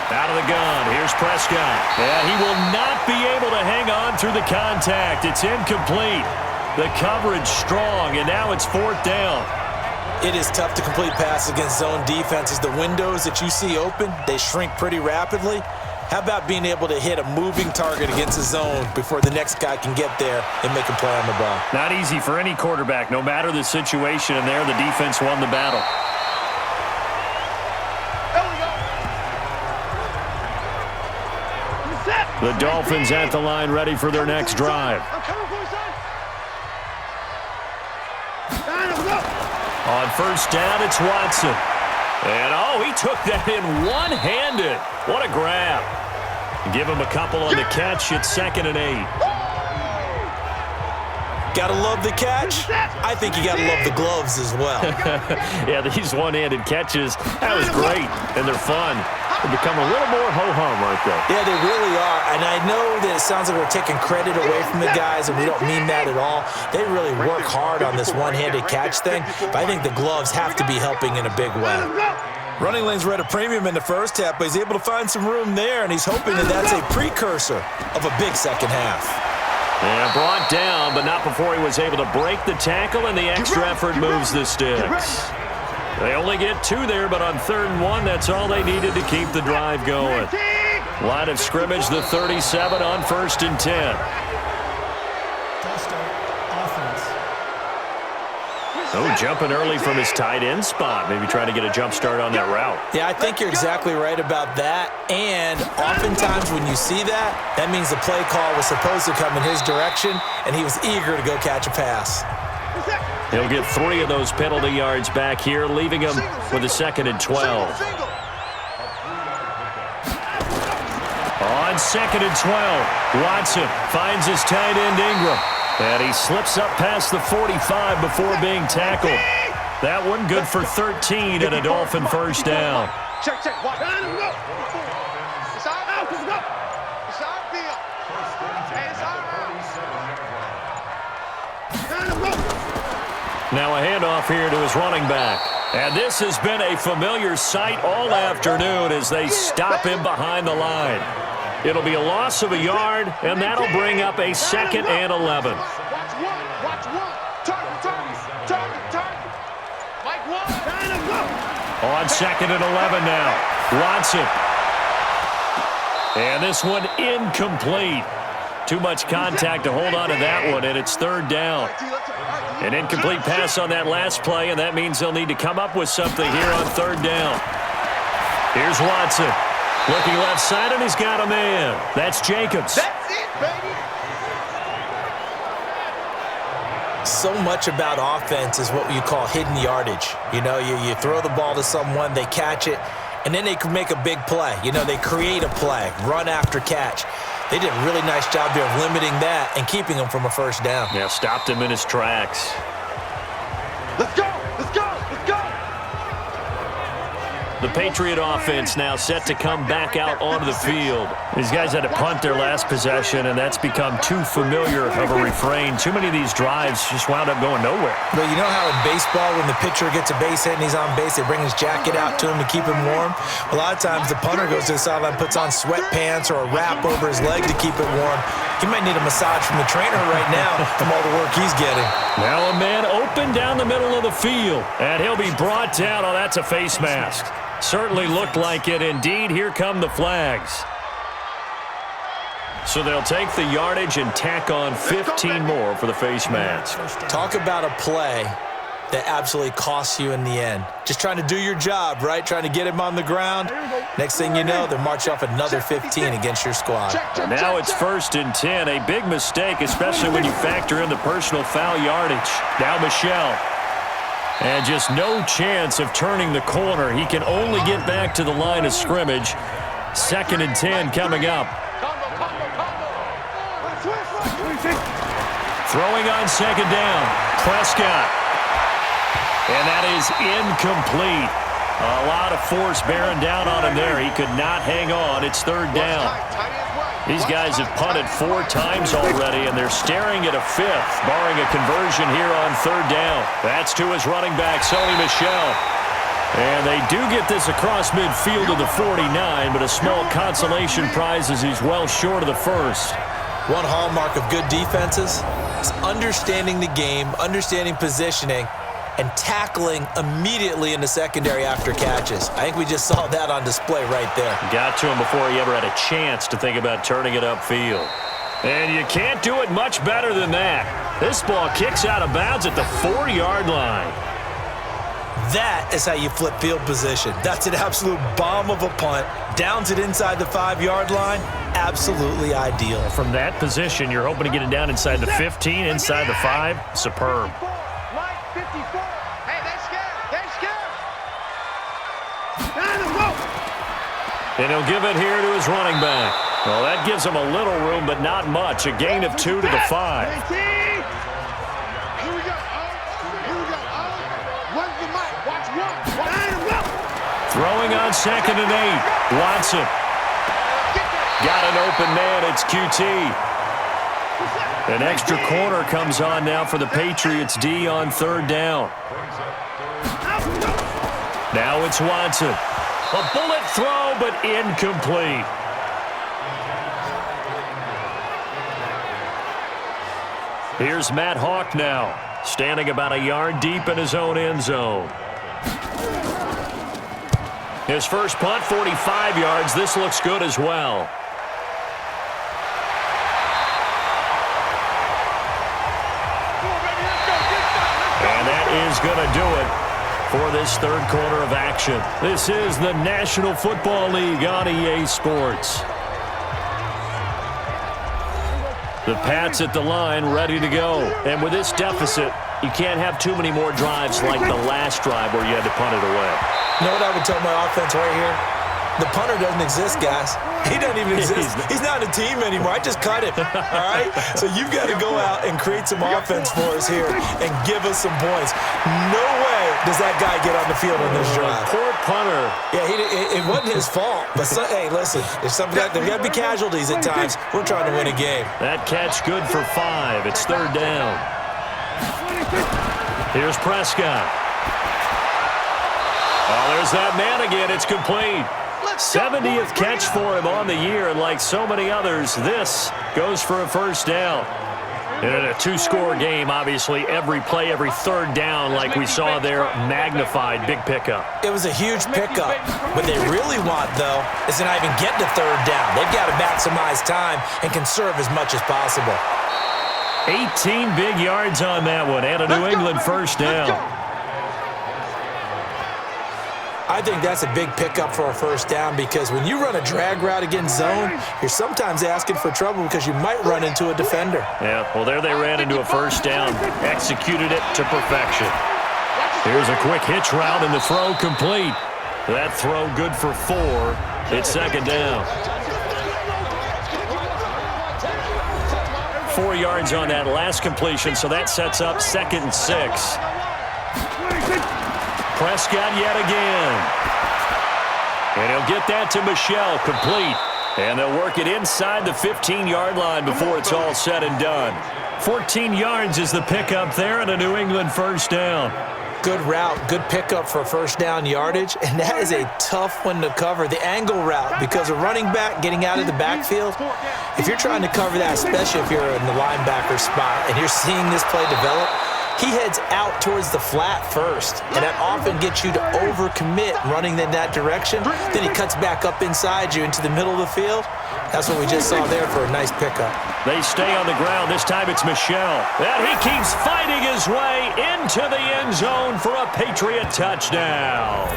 Out of the gun. Here's Prescott. Yeah, he will not be able to hang on through the contact. It's incomplete. The coverage strong, and now it's 4th down. It is tough to complete passes against zone defenses. The windows that you see open, they shrink pretty rapidly. How about being able to hit a moving target against a zone before the next guy can get there and make a play on the ball? Not easy for any quarterback, no matter the situation, and there the defense won the battle. The Dolphins at the line ready for their next drive. On 1st down, it's Watson. And, he took that in one-handed. What a grab. Give him a couple on the catch. It's 2nd and 8. Gotta love the catch. I think you gotta love the gloves as well. Yeah, these one-handed catches, that was great, and they're fun. They become a little more ho-hum, aren't they? Yeah, they really are. And I know that it sounds like we're taking credit away from the guys, and we don't mean that at all. They really work hard on this one-handed catch thing, but I think the gloves have to be helping in a big way. Running lanes were at a premium in the first half, but he's able to find some room there, and he's hoping that that's a precursor of a big second half. Yeah, brought down, but not before he was able to break the tackle, and the extra effort moves the sticks. They only get 2 there, but on 3rd and 1, that's all they needed to keep the drive going. Line of scrimmage, the 37 on 1st and 10. Oh, jumping early from his tight end spot. Maybe trying to get a jump start on that route. Yeah, I think you're exactly right about that. And oftentimes when you see that, that means the play call was supposed to come in his direction, and he was eager to go catch a pass. He'll get 3 of those penalty yards back here, leaving him with a 2nd and 12. On 2nd and 12, Watson finds his tight end Ingram. And he slips up past the 45 before being tackled. That one good for 13 and a Dolphin 1st down. Check. Watch. It's out. It's out field. Now a handoff here to his running back. And this has been a familiar sight all afternoon as they stop him behind the line. It'll be a loss of a yard, and that'll bring up a 2nd and 11. Watch one. Target. Mike one. On 2nd and 11 now. Watson. And this one incomplete. Too much contact to hold on to that one, and it's 3rd down. An incomplete pass on that last play, and that means they'll need to come up with something here on 3rd down. Here's Watson. Looking left side, and he's got a man. That's Jacobs. That's it, baby. So much about offense is what you call hidden yardage. You know, you throw the ball to someone, they catch it, and then they can make a big play. You know, they create a play, run after catch. They did a really nice job there of limiting that and keeping him from a 1st down. Yeah, stopped him in his tracks. Let's go. The Patriot offense now set to come back out onto the field. These guys had to punt their last possession, and that's become too familiar of a refrain. Too many of these drives just wound up going nowhere. But you know how in baseball, when the pitcher gets a base hit and he's on base, they bring his jacket out to him to keep him warm? A lot of times the punter goes to the sideline, puts on sweatpants or a wrap over his leg to keep it warm. He might need a massage from the trainer right now from all the work he's getting. Now a man open down the middle of the field, and he'll be brought down. Oh, that's a face mask. Certainly looked like it. Indeed, here come the flags. So they'll take the yardage and tack on 15 more for the face mask. Talk about a play that absolutely costs you in the end. Just trying to do your job, right? Trying to get him on the ground. Next thing you know, they'll march off another 15 against your squad. Now it's 1st and 10. A big mistake, especially when you factor in the personal foul yardage. Now Michel. And just no chance of turning the corner. He can only get back to the line of scrimmage. 2nd and 10 coming up. Throwing on 2nd down. Prescott. And that is incomplete. A lot of force bearing down on him there. He could not hang on. It's 3rd down. These guys have punted 4 times already, and they're staring at a 5th, barring a conversion here on 3rd down. That's to his running back, Sony Michel. And they do get this across midfield to the 49, but a small consolation prize as he's well short of the 1st. One hallmark of good defenses is understanding the game, understanding positioning, and tackling immediately in the secondary after catches. I think we just saw that on display right there. Got to him before he ever had a chance to think about turning it upfield. And you can't do it much better than that. This ball kicks out of bounds at the 4-yard line. That is how you flip field position. That's an absolute bomb of a punt. Downs it inside the 5-yard line. Absolutely ideal. From that position, you're hoping to get it down inside the 15, inside the 5. Superb. And he'll give it here to his running back. Well, that gives him a little room, but not much. A gain of 2 to the 5. Throwing on 2nd and 8. Watson. Got an open man. It's QT. An extra corner comes on now for the Patriots D on 3rd down. Now it's Watson. A bullet throw, but incomplete. Here's Matt Hawk now, standing about a yard deep in his own end zone. His first punt, 45 yards. This looks good as well. And that is going to do it for this 3rd quarter of action. This is the National Football League on EA Sports. The Pats at the line, ready to go. And with this deficit, you can't have too many more drives like the last drive where you had to punt it away. You know what I would tell my offense right here? The punter doesn't exist, guys. He doesn't even exist. He's not a team anymore. I just cut him, all right? So you've got to go out and create some offense for us here and give us some points. No way does that guy get on the field on this drive. Poor punter. Yeah, it wasn't his fault. But, hey, listen, there's got to be casualties at times. We're trying to win a game. That catch good for 5. It's 3rd down. Here's Prescott. Oh, there's that man again. It's complete. 70th catch for him on the year, and like so many others, this goes for a first down. And in a two-score game, obviously, every play, every third down, like we saw there, magnified, big pickup. It was a huge pickup. What they really want, though, is to not even get to third down. They've got to maximize time and conserve as much as possible. 18 big yards on that one, and a New England first down. I think that's a big pickup for a first down because when you run a drag route against zone, you're sometimes asking for trouble because you might run into a defender. Yeah, well, there they ran into a first down, executed it to perfection. Here's a quick hitch route, and the throw complete. That throw good for 4. It's second down. 4 yards on that last completion, so that sets up 2nd and 6. Prescott yet again. And he'll get that to Michel, complete. And they'll work it inside the 15-yard line before it's all said and done. 14 yards is the pickup there, and a New England first down. Good route, good pickup for first down yardage, and that is a tough one to cover, the angle route, because a running back getting out of the backfield, if you're trying to cover that, especially if you're in the linebacker spot and you're seeing this play develop, he heads out towards the flat first, and that often gets you to overcommit running in that direction. Then he cuts back up inside you into the middle of the field. That's what we just saw there for a nice pickup. They stay on the ground. This time it's Michel. And he keeps fighting his way into the end zone for a Patriot touchdown.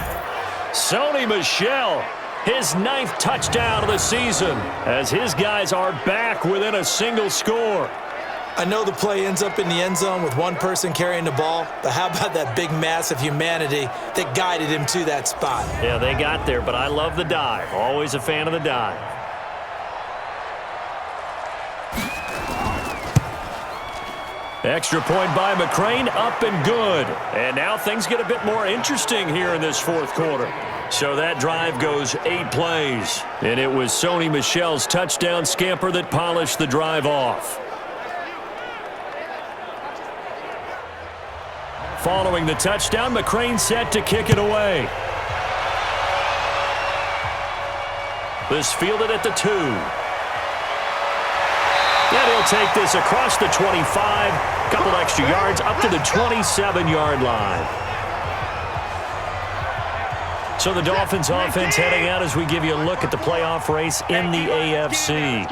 Sony Michel, his 9th touchdown of the season, as his guys are back within a single score. I know the play ends up in the end zone with one person carrying the ball, but how about that big mass of humanity that guided him to that spot? Yeah, they got there, but I love the dive. Always a fan of the dive. Extra point by McCrane, up and good. And now things get a bit more interesting here in this 4th quarter. So that drive goes 8 plays. And it was Sony Michel's touchdown scamper that polished the drive off. Following the touchdown, McCrane set to kick it away. This fielded at the 2. And he'll take this across the 25, a couple extra yards, up to the 27-yard line. So the Dolphins offense heading out as we give you a look at the playoff race in the AFC.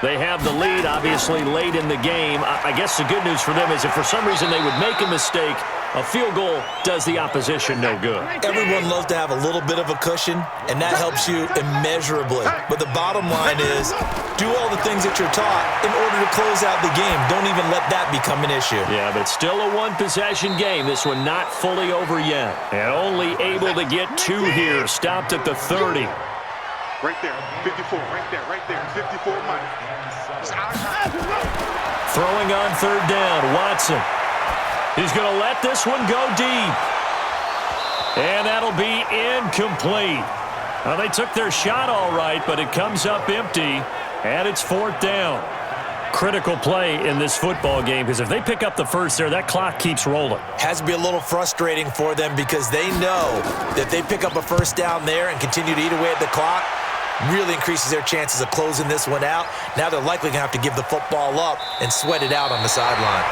They have the lead, obviously, late in the game. I guess the good news for them is if for some reason they would make a mistake, a field goal does the opposition no good. Everyone loves to have a little bit of a cushion, and that helps you immeasurably. But the bottom line is, do all the things that you're taught in order to close out the game. Don't even let that become an issue. Yeah, but still a one-possession game. This one not fully over yet. And only able to get 2 here. Stopped at the 30. Right there, 54, right there, 54 Mike. Throwing on 3rd down, Watson. He's going to let this one go deep. And that'll be incomplete. Well, they took their shot all right, but it comes up empty, and it's 4th down. Critical play in this football game, because if they pick up the first there, that clock keeps rolling. Has to be a little frustrating for them because they know that if they pick up a first down there and continue to eat away at the clock, really increases their chances of closing this one out. Now they're likely going to have to give the football up and sweat it out on the sideline.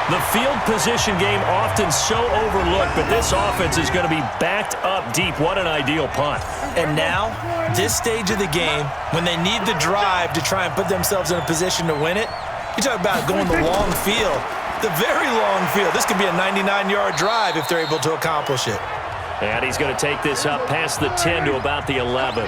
The field position game often so overlooked, but this offense is going to be backed up deep. What an ideal punt. And now, this stage of the game, when they need the drive to try and put themselves in a position to win it, you talk about going the long field, the very long field. This could be a 99-yard drive if they're able to accomplish it. And he's going to take this up past the 10 to about the 11.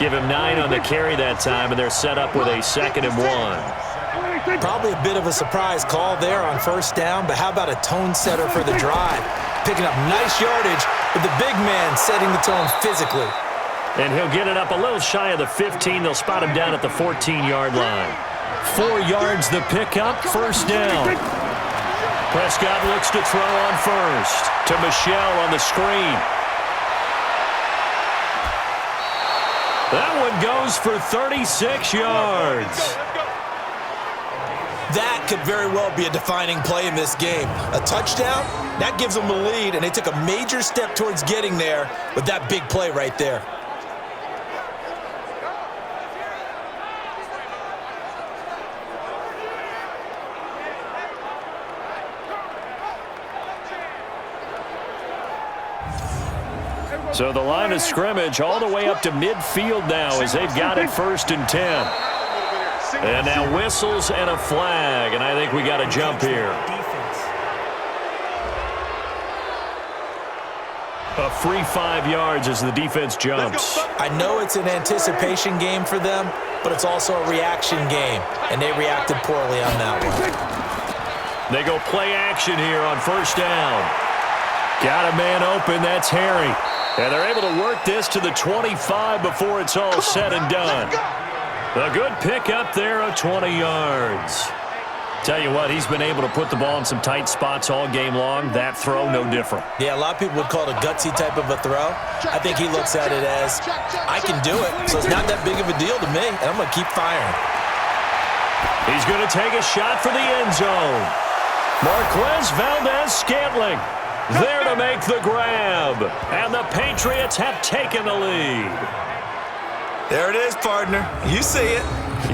Give him 9 on the carry that time, and they're set up with a 2nd and 1. Probably a bit of a surprise call there on first down, but how about a tone setter for the drive? Picking up nice yardage with the big man setting the tone physically. And he'll get it up a little shy of the 15. They'll spot him down at the 14-yard line. 4 yards the pickup, first down. Prescott looks to throw on first to Michel on the screen. That one goes for 36 yards. That could very well be a defining play in this game. A touchdown, that gives them the lead, and they took a major step towards getting there with that big play right there. So the line of scrimmage all the way up to midfield now as they've got it 1st and 10. And now whistles and a flag, and I think we got a jump here. A free 5 yards as the defense jumps. I know it's an anticipation game for them, but it's also a reaction game, and they reacted poorly on that one. They go play action here on 1st down. Got a man open, that's Harry. And they're able to work this to the 25 before it's all said and done. A good pickup there of 20 yards. Tell you what, he's been able to put the ball in some tight spots all game long. That throw, no different. Yeah, a lot of people would call it a gutsy type of a throw. I think he looks at it as, I can do it, so it's not that big of a deal to me, and I'm going to keep firing. He's going to take a shot for the end zone. Marquez Valdez-Scantling there to make the grab. And the Patriots have taken the lead. There it is, partner. You see it.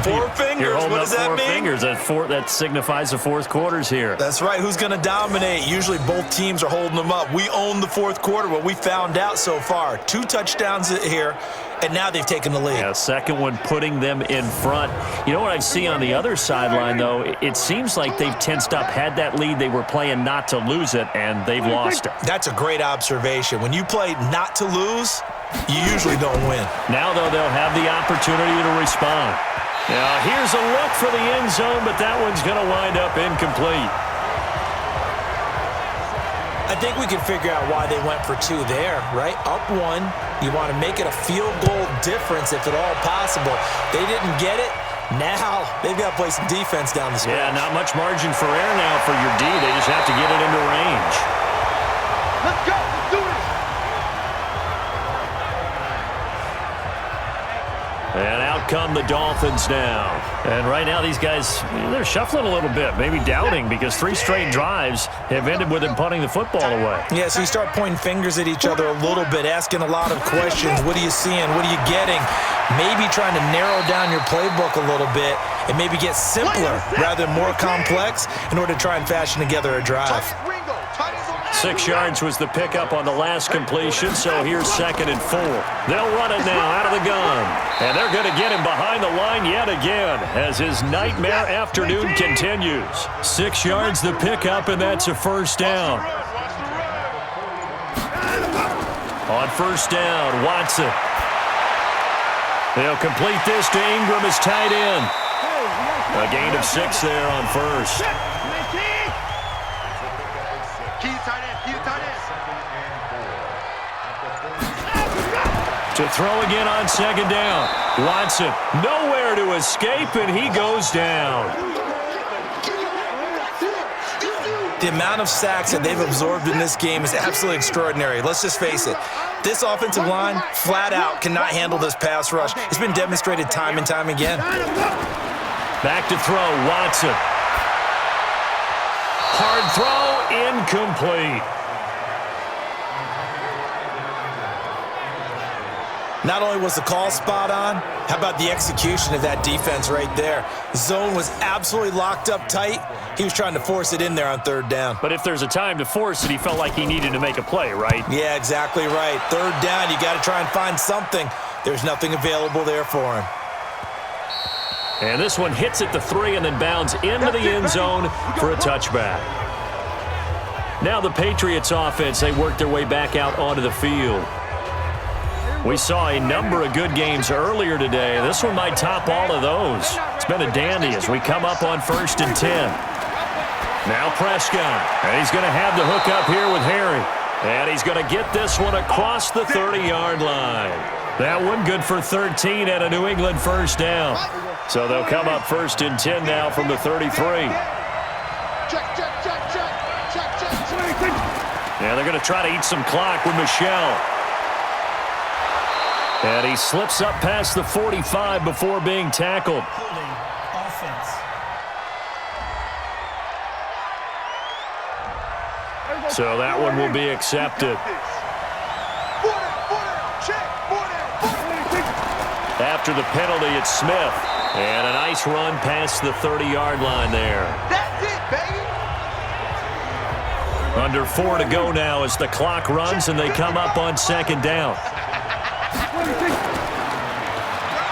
4 fingers. What does that mean? 4 fingers. That signifies the 4th quarter's here. That's right. Who's going to dominate? Usually both teams are holding them up. We own the 4th quarter, what we found out so far. 2 touchdowns here, and now they've taken the lead. Yeah, second one putting them in front. You know what I see on the other sideline, though? It seems like they've tensed up. Had that lead, they were playing not to lose it, and they've lost it. That's a great observation. When you play not to lose, you usually don't win. Now, though, they'll have the opportunity to respond. Now, here's a look for the end zone, but that one's going to wind up incomplete. I think we can figure out why they went for 2 there, right? Up 1, you want to make it a field goal difference if at all possible. They didn't get it. Now they've got to play some defense down the stretch. Yeah, not much margin for error now for your D. They just have to get it into range. Let's go. Let's do this. And out come the Dolphins now. And right now these guys, they're shuffling a little bit, maybe doubting, because 3 straight drives have ended with them punting the football away. Yeah, so you start pointing fingers at each other a little bit, asking a lot of questions. What are you seeing? What are you getting? Maybe trying to narrow down your playbook a little bit and maybe get simpler rather than more complex in order to try and fashion together a drive. 6 yards was the pickup on the last completion, so here's 2nd and 4. They'll run it now out of the gun. And they're going to get him behind the line yet again as his nightmare afternoon continues. 6 yards the pickup, and that's a 1st down. On 1st down, Watson. They'll complete this to Ingram as tight end. A gain of 6 there on 1st. To throw again on 2nd down. Watson nowhere to escape, and he goes down. The amount of sacks that they've absorbed in this game is absolutely extraordinary. Let's just face it. This offensive line, flat out, cannot handle this pass rush. It's been demonstrated time and time again. Back to throw, Watson. Hard throw, incomplete. Not only was the call spot on, how about the execution of that defense right there? Zone was absolutely locked up tight. He was trying to force it in there on 3rd down. But if there's a time to force it, he felt like he needed to make a play, right? Yeah, exactly right. 3rd down, you got to try and find something. There's nothing available there for him. And this one hits at the 3 and then bounds into the end zone for a touchback. Now the Patriots offense, they work their way back out onto the field. We saw a number of good games earlier today. This one might top all of those. It's been a dandy as we come up on 1st and 10. Now Prescott, and he's going to have the hook up here with Harry. And he's going to get this one across the 30-yard line. That one good for 13 and a New England 1st down. So they'll come up 1st and 10 now from the 33. Yeah, they're going to try to eat some clock with Michelle. And he slips up past the 45 before being tackled. Holding offense. So that one will be accepted. After the penalty, it's Smith. And a nice run past the 30-yard line there. That's it, baby. Under 4 to go now as the clock runs and they come up on second down.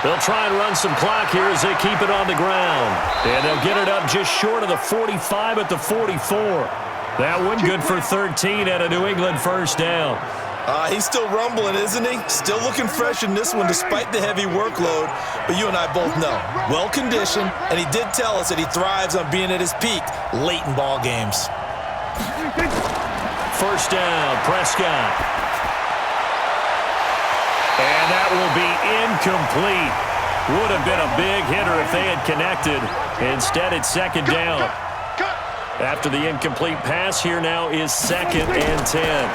They'll try and run some clock here as they keep it on the ground. And they'll get it up just short of the 45 at the 44. That one good for 13 at a New England first down. He's still rumbling, isn't he? Still looking fresh in this one despite the heavy workload. But you and I both know, well-conditioned, and he did tell us that he thrives on being at his peak late in ball games. First down, Prescott. And that will be incomplete. Would have been a big hitter if they had connected. Instead, it's second down. After the incomplete pass, here now is 2nd and 10.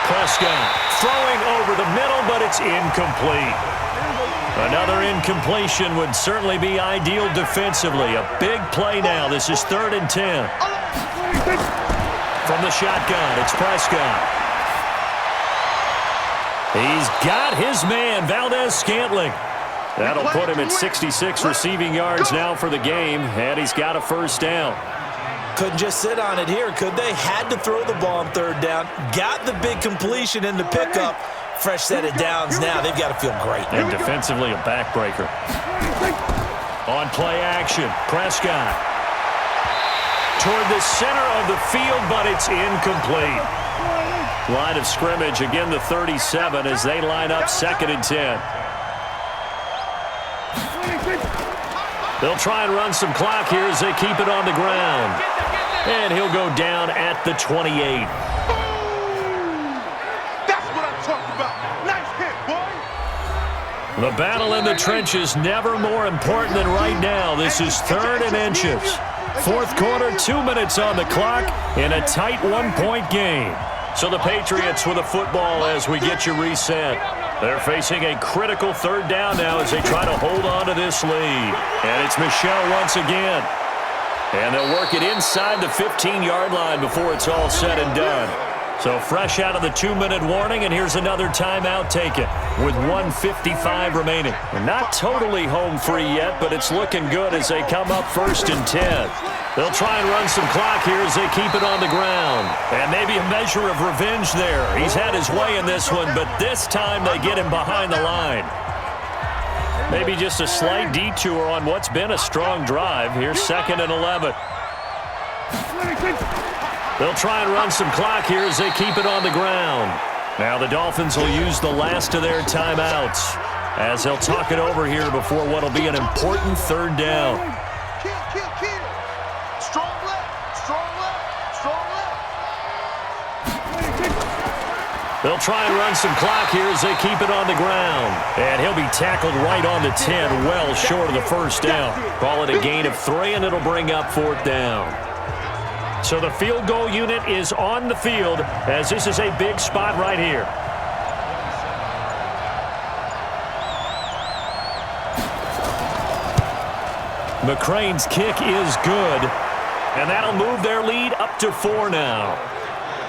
Prescott throwing over the middle, but it's incomplete. Another incompletion would certainly be ideal defensively. A big play now. This is 3rd and 10. From the shotgun, it's Prescott. He's got his man, Valdez-Scantling. That'll put him at 66 receiving yards now for the game, and he's got a first down. Couldn't just sit on it here, could they? Had to throw the ball on 3rd down. Got the big completion in the pickup. Fresh set of downs now. They've got to feel great. And defensively, a backbreaker. On play action, Prescott. Toward the center of the field, but it's incomplete. Line of scrimmage, again the 37 as they line up 2nd and 10. They'll try and run some clock here as they keep it on the ground. And he'll go down at the 28. That's what I'm talking about. Nice hit, boy. The battle in the trenches never more important than right now. This is 3rd and inches. 4th quarter, 2 minutes on the clock in a tight 1-point game. So the Patriots with the football as we get you reset. They're facing a critical 3rd down now as they try to hold on to this lead. And it's Michel once again. And they'll work it inside the 15-yard line before it's all said and done. So fresh out of the 2-minute warning, and here's another timeout taken with 1:55 remaining. They're not totally home free yet, but it's looking good as they come up 1st and 10. They'll try and run some clock here as they keep it on the ground. And maybe a measure of revenge there. He's had his way in this one, but this time they get him behind the line. Maybe just a slight detour on what's been a strong drive. Here's 2nd and 11. They'll try and run some clock here as they keep it on the ground. Now the Dolphins will use the last of their timeouts as they'll talk it over here before what will be an important 3rd down. Strong left, strong left, strong left. They'll try and run some clock here as they keep it on the ground. And he'll be tackled right on the 10, well short of the first down. Call it a gain of 3, and it'll bring up 4th down. So the field goal unit is on the field as this is a big spot right here. McCrane's kick is good, and that'll move their lead up to 4 now.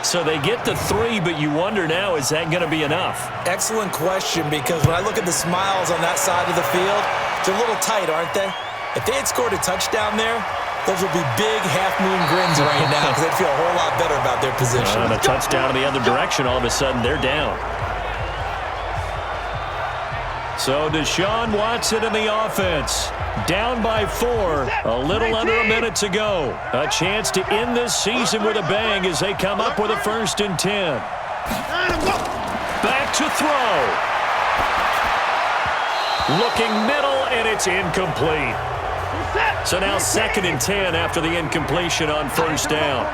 So they get to 3, but you wonder now, is that going to be enough? Excellent question, because when I look at the smiles on that side of the field, they're a little tight, aren't they? If they had scored a touchdown there, those would be big half-moon grins right now because they'd feel a whole lot better about their position. And a touchdown in the other direction, all of a sudden they're down. So Deshaun Watson in the offense. Down by 4, a little under a minute to go. A chance to end this season with a bang as they come up with a 1st and 10. Back to throw. Looking middle, and it's incomplete. So now 2nd and 10 after the incompletion on 1st down.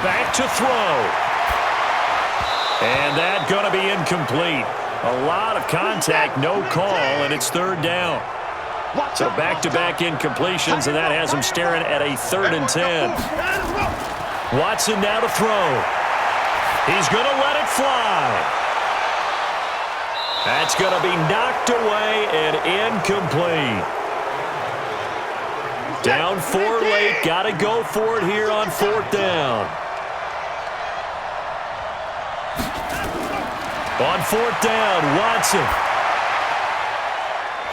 Back to throw. And that's going to be incomplete. A lot of contact, no call, and it's 3rd down. So back-to-back incompletions, and that has them staring at a 3rd and 10. Watson now to throw. He's going to let it fly. That's going to be knocked away and incomplete. Down 4 late. Got to go for it here on 4th down. On 4th down, Watson.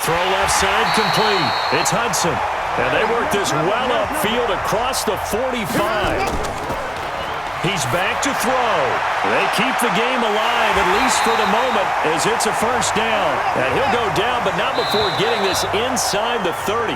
Throw left side complete. It's Hudson. And they work this well upfield across the 45. He's back to throw. They keep the game alive, at least for the moment, as it's a first down. And he'll go down, but not before getting this inside the 30.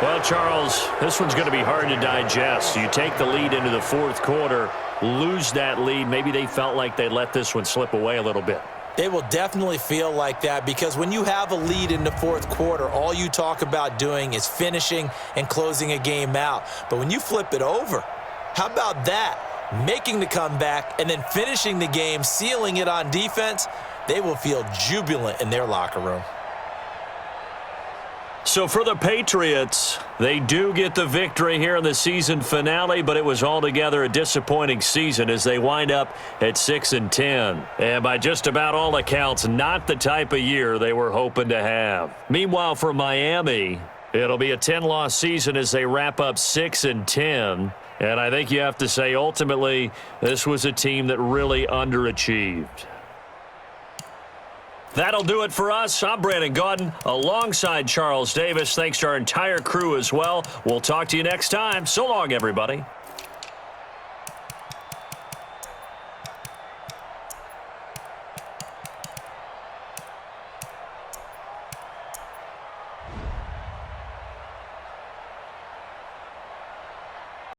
Well, Charles, this one's going to be hard to digest. You take the lead into the fourth quarter, lose that lead. Maybe they felt like they let this one slip away a little bit. They will definitely feel like that because when you have a lead in the fourth quarter, all you talk about doing is finishing and closing a game out. But when you flip it over, how about that? Making the comeback and then finishing the game, sealing it on defense, they will feel jubilant in their locker room. So for the Patriots, they do get the victory here in the season finale, but it was altogether a disappointing season as they wind up at 6-10. And by just about all accounts, not the type of year they were hoping to have. Meanwhile, for Miami, it'll be a 10-loss season as they wrap up 6-10. And I think you have to say, ultimately, this was a team that really underachieved. That'll do it for us. I'm Brandon Gaudin alongside Charles Davis. Thanks to our entire crew as well. We'll talk to you next time. So long, everybody.